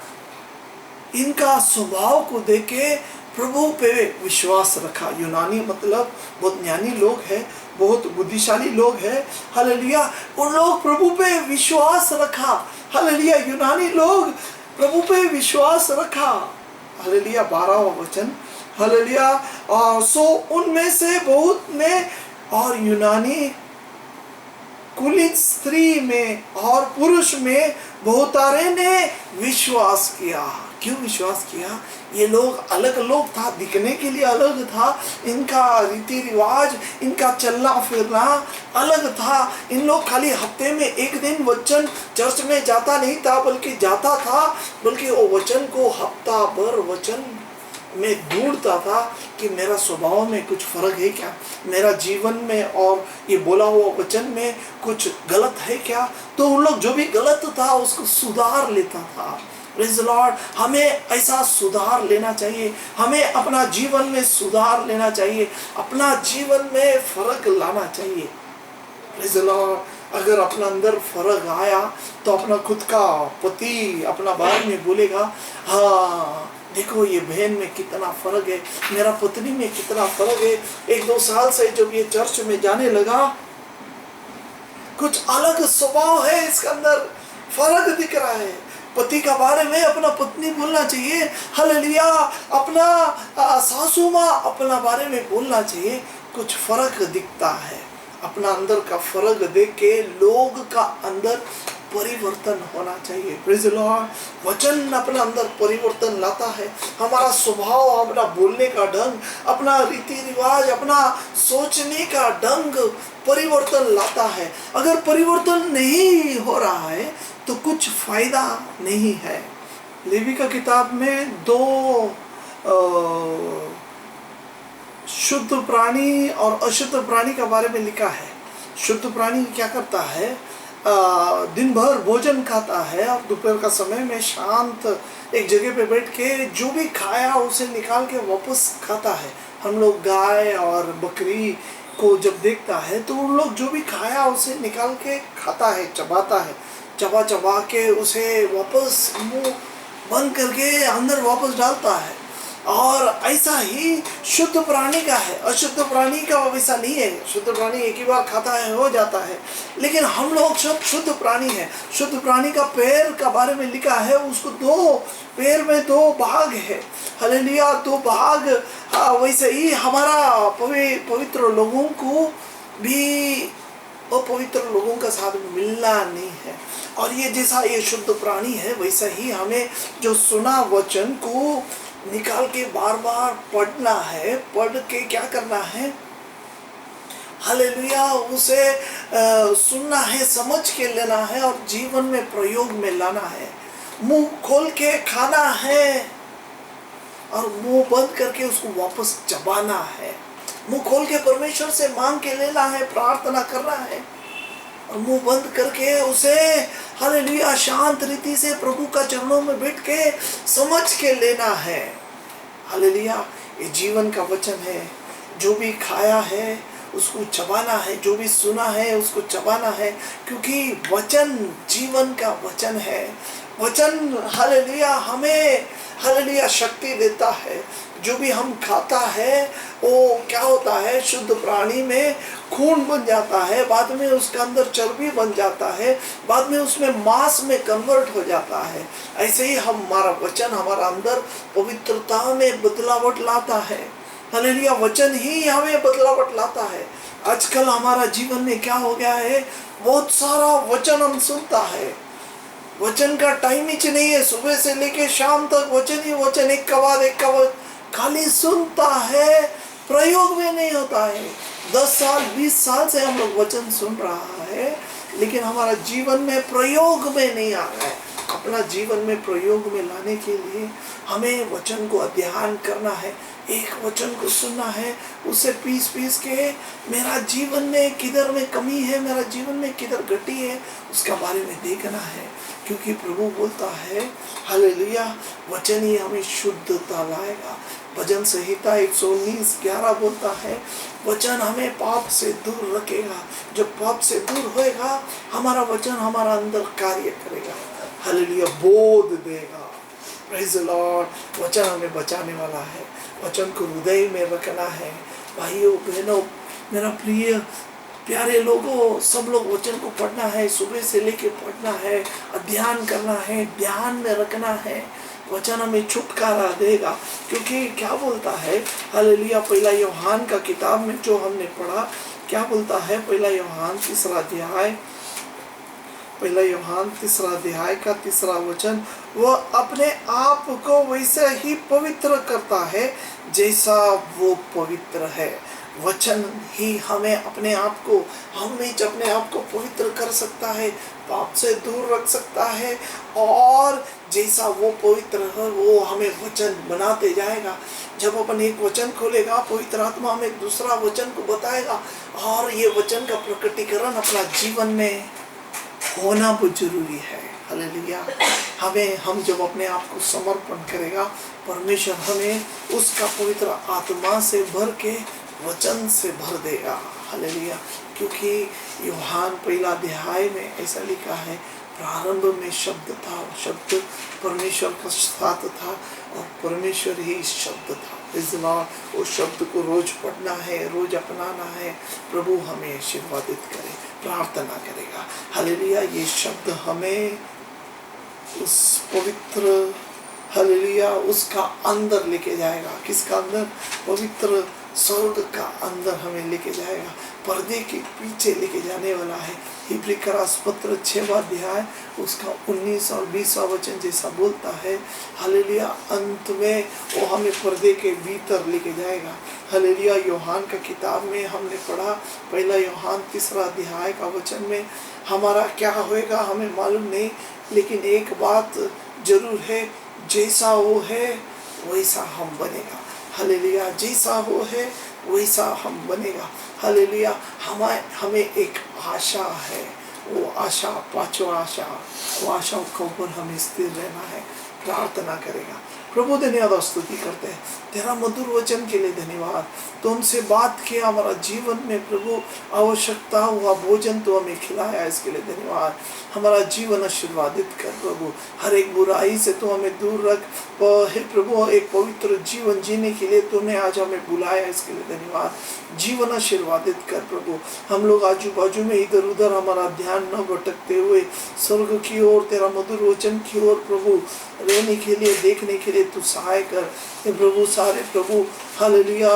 इनका स्वभाव को देखे प्रभु पे विश्वास रखा। यूनानी मतलब बहुत ज्ञानी लोग हैं, बहुत बुद्धिशाली लोग हैं। हालेलुया। उन लोग प्रभु पे विश्वास रखा। हालेलुया। यूनानी लोग प्रभु पे विश्वास रखा। हालेलुया। 12वां वचन। हालेलुया। और सो उनमें से बहुत ने और यूनानी कुलीन स्त्री में और पुरुष में बहुतारे ने विश्वास किया। क्यों विश्वास किया? ये लोग अलग लोग था, दिखने के लिए अलग था, इनका रीति रिवाज, इनका चलना फिरना अलग था। इन लोग खाली हफ्ते में एक दिन वचन चर्च में जाता नहीं था, बल्कि जाता था, बल्कि वो वचन को हफ्ता भर वचन में ढूंढता था कि मेरा स्वभाव में कुछ फर्क है क्या, मेरा जीवन में और ये बोला हुआ वचन में कुछ गलत है क्या। तो उन लोग जो भी गलत था उसको सुधार लेता था। Praise the Lord. हमें ऐसा सुधार लेना चाहिए, हमें अपना जीवन में सुधार लेना चाहिए, अपना जीवन में फर्क लाना चाहिए। Praise the Lord. अगर अपना अंदर फर्क आया तो अपना खुद का पति अपना बारे में बोलेगा, हाँ देखो ये बहन में कितना फर्क है, मेरा पत्नी में कितना फर्क है। 1-2 साल से जब ये चर्च में जाने लगा, कुछ अलग स्वभाव है, इसके अंदर फर्क दिख रहा है। पति का बारे में अपना पत्नी बोलना चाहिए। हालेलुया। अपना सासू माँ अपना बारे में बोलना चाहिए। कुछ फर्क दिखता है। अपना अंदर का फर्क देख के लोग का अंदर परिवर्तन होना चाहिए। Praise the Lord. वचन अपना अंदर परिवर्तन लाता है। हमारा स्वभाव, अपना बोलने का ढंग, अपना रीति रिवाज, अपना सोचने का ढंग परिवर्तन लाता है। अगर परिवर्तन नहीं हो रहा है तो कुछ फायदा नहीं है। लेवी का किताब में 2 शुद्ध प्राणी और अशुद्ध प्राणी का बारे में लिखा है। शुद्ध प्राणी क्या करता है? दिन भर भोजन खाता है और दोपहर का समय में शांत एक जगह पे बैठ के जो भी खाया उसे निकाल के वापस खाता है। हम लोग गाय और बकरी को जब देखता है तो उन लोग जो भी खाया उसे निकाल के खाता है, चबाता है, चबा चबा के उसे वापस मुंह बंद करके अंदर वापस डालता है। और ऐसा ही शुद्ध प्राणी का है। अशुद्ध प्राणी का वैसा नहीं है। शुद्ध प्राणी एक ही बार खाता है, हो जाता है, लेकिन हम लोग सब शुद्ध प्राणी है। शुद्ध प्राणी का पैर का बारे में लिखा है, उसको 2 पैर में 2 भाग है। हालेलुया। 2 भाग। वैसे ही हमारा पवित्र लोगों को भी अपवित्र लोगों का साथ मिलना नहीं है। और ये जैसा ये शुद्ध प्राणी है, वैसा ही हमें जो सुना वचन को निकाल के बार बार पढ़ना है। पढ़ के क्या करना है? हालेलुया। उसे सुनना है, समझ के लेना है और जीवन में प्रयोग में लाना है। मुंह खोल के खाना है और मुंह बंद करके उसको वापस चबाना है। मुंह खोल के परमेश्वर से मांग के लेना है, प्रार्थना करना है, और मुंह बंद करके उसे हालेलुया शांत रीति से प्रभु का चरणों में बैठ के समझ के लेना है। हालेलुया। ये जीवन का वचन है। जो भी खाया है उसको चबाना है, जो भी सुना है उसको चबाना है, क्योंकि वचन जीवन का वचन है। वचन हालेलुया हमें हालेलुया शक्ति देता है। जो भी हम खाता है वो क्या होता है? शुद्ध प्राणी में खून बन जाता है, बाद में उसके अंदर चर्बी बन जाता है, बाद में उसमें मांस में कन्वर्ट हो जाता है। ऐसे ही हमारा वचन हमारा अंदर पवित्रता में बदलावट लाता है। हालेलुया। वचन ही हमें बदलावट लाता है। आजकल हमारा जीवन में क्या हो गया है? बहुत सारा वचन हम सुनता है, वचन का टाइम ही नहीं है। सुबह से लेके शाम तक वचन ही वचन, एक के बाद एक खाली सुनता है, प्रयोग में नहीं होता है। 10 साल 20 साल से हम लोग वचन सुन रहा है, लेकिन हमारा जीवन में प्रयोग में नहीं आ रहा है। अपना जीवन में प्रयोग में लाने के लिए हमें वचन को अध्ययन करना है, एक वचन को सुनना है, उसे पीस पीस के मेरा जीवन में किधर में कमी है, मेरा जीवन में किधर घटी है, उसका बारे में देखना है। क्योंकि प्रभु बोलता है हालेलुया, वचन ही हमें शुद्धता लाएगा। भजन संहिता 119:11 बोलता है वचन हमें पाप से दूर रखेगा। जब पाप से दूर होएगा हमारा वचन हमारा अंदर कार्य करेगा, हालेलुया, बोध देगा। Praise the Lord. वचन हमें बचाने वाला है, वचन को हृदय में रखना है। भाइयों बहनों, मेरा प्रिय प्यारे लोगों, सब लोग वचन को पढ़ना है, सुबह से लेके पढ़ना है, अध्ययन करना है, ध्यान में रखना है। वचन हमें छुटकारा देगा। क्योंकि क्या बोलता है हालेलुया, पहला यूहन्ना का किताब में जो हमने पढ़ा, क्या बोलता है पहला यूहन्ना 3 अध्याय, पहला यूहन्ना 3 अध्याय का 3 वचन, वह अपने आप को वैसे ही पवित्र करता है जैसा वो पवित्र है। वचन ही हमें अपने आप को पवित्र कर सकता है, पाप से दूर रख सकता है, और जैसा वो पवित्र है वो हमें वचन बनाते जाएगा। जब अपन एक वचन खोलेगा, पवित्र आत्मा हमें दूसरा वचन को बताएगा, और ये वचन का प्रकटीकरण अपना जीवन में होना बहुत जरूरी है। हालेलुया। हम जब अपने आप को समर्पण करेगा, परमेश्वर हमें उसका पवित्र आत्मा से भर के वचन से भर देगा। हालेलुया। क्योंकि यूहन्ना पहला अध्याय में ऐसा लिखा है, प्रारंभ में शब्द था और शब्द परमेश्वर के साथ था और परमेश्वर ही शब्द था। Praise the Lord. उस शब्द को रोज पढ़ना है, रोज अपनाना है। प्रभु हमें आशीर्वादित करे, प्रार्थना करेगा। हालेलुया। ये शब्द हमें उस पवित्र हालेलुया उसका अंदर लेके जाएगा। किसका अंदर? पवित्र स्वर्ग का अंदर हमें लेके जाएगा, पर्दे के पीछे लेके जाने वाला है। इब्री का पत्र 6वां अध्याय उसका 19 और 20वां वचन जैसा बोलता है, हालेलुया, अंत में वो हमें पर्दे के भीतर लेके जाएगा। हालेलुया। यूहन्ना का किताब में हमने पढ़ा, पहला यूहन्ना 3 अध्याय का वचन में हमारा क्या होएगा हमें मालूम नहीं, लेकिन एक बात जरूर है, जैसा वो है वैसा हम बनेगा। हालेलुया। जैसा वो है वैसा हम बनेगा। हालेलुया। हमें एक आशा है, वो आशा, पांचवा आशा, वो आशा के ऊपर हमें स्थिर रहना है। प्रार्थना करेगा। प्रभु धन्यवाद और स्तुति करते हैं तेरा मधुर वचन के लिए। धन्यवाद तो हमसे बात किया, हमारा जीवन में प्रभु आवश्यकता हुआ भोजन तो हमें खिलाया, इसके लिए धन्यवाद। हमारा जीवन आशीर्वादित कर प्रभु, हर एक बुराई से तो हमें दूर रख। हे प्रभु, एक पवित्र जीवन जीने के लिए तूने आज हमें बुलाया, इसके लिए धन्यवाद। जीवन आशीर्वादित कर प्रभु। हम लोग आजू बाजू में इधर उधर हमारा ध्यान न भटकते हुए स्वर्ग की ओर, तेरा मधुर वचन की ओर प्रभु रहने के लिए, देखने के लिए तू सहाय कर प्रभु। सारे प्रभु हालेलुया,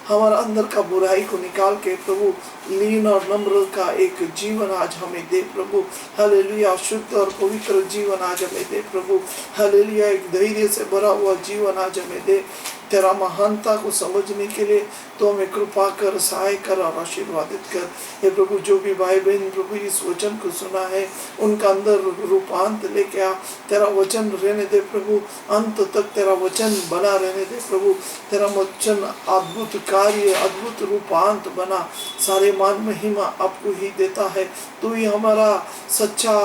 हमारा अंदर का बुराई को निकाल के प्रभु लीन और नम्र का एक जीवन आज हमें दे प्रभु। हालेलुया। शुद्ध और पवित्र जीवन आज हमें दे प्रभु। हालेलुया। एक धैर्य से भरा हुआ जीवन आज हमें दे। तेरा महानता को समझने के लिए तो हमें कृपा कर, सहाय कर और आशीर्वादित कर। हे प्रभु, जो भी भाई बहन प्रभु इस वचन को सुना है, उनका अंदर रूपांत लेके आ। तेरा वचन रहने दे प्रभु, अंत तक तेरा वचन बना रहने दे प्रभु। तेरा वचन अद्भुत कार्य, अद्भुत रूपांत बना। सारे मान महिमा आपको ही देता है। तू ही हमारा सच्चा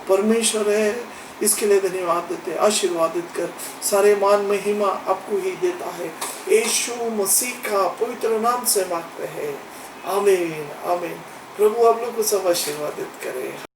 परमेश्वर है, इसके लिए धन्यवाद देते। आशीर्वादित कर, सारे मान महिमा आपको ही देता है। यीशु मसीह का पवित्र नाम से मांगते हैं, आमीन आमीन। प्रभु आप लोग को सब आशीर्वादित करे।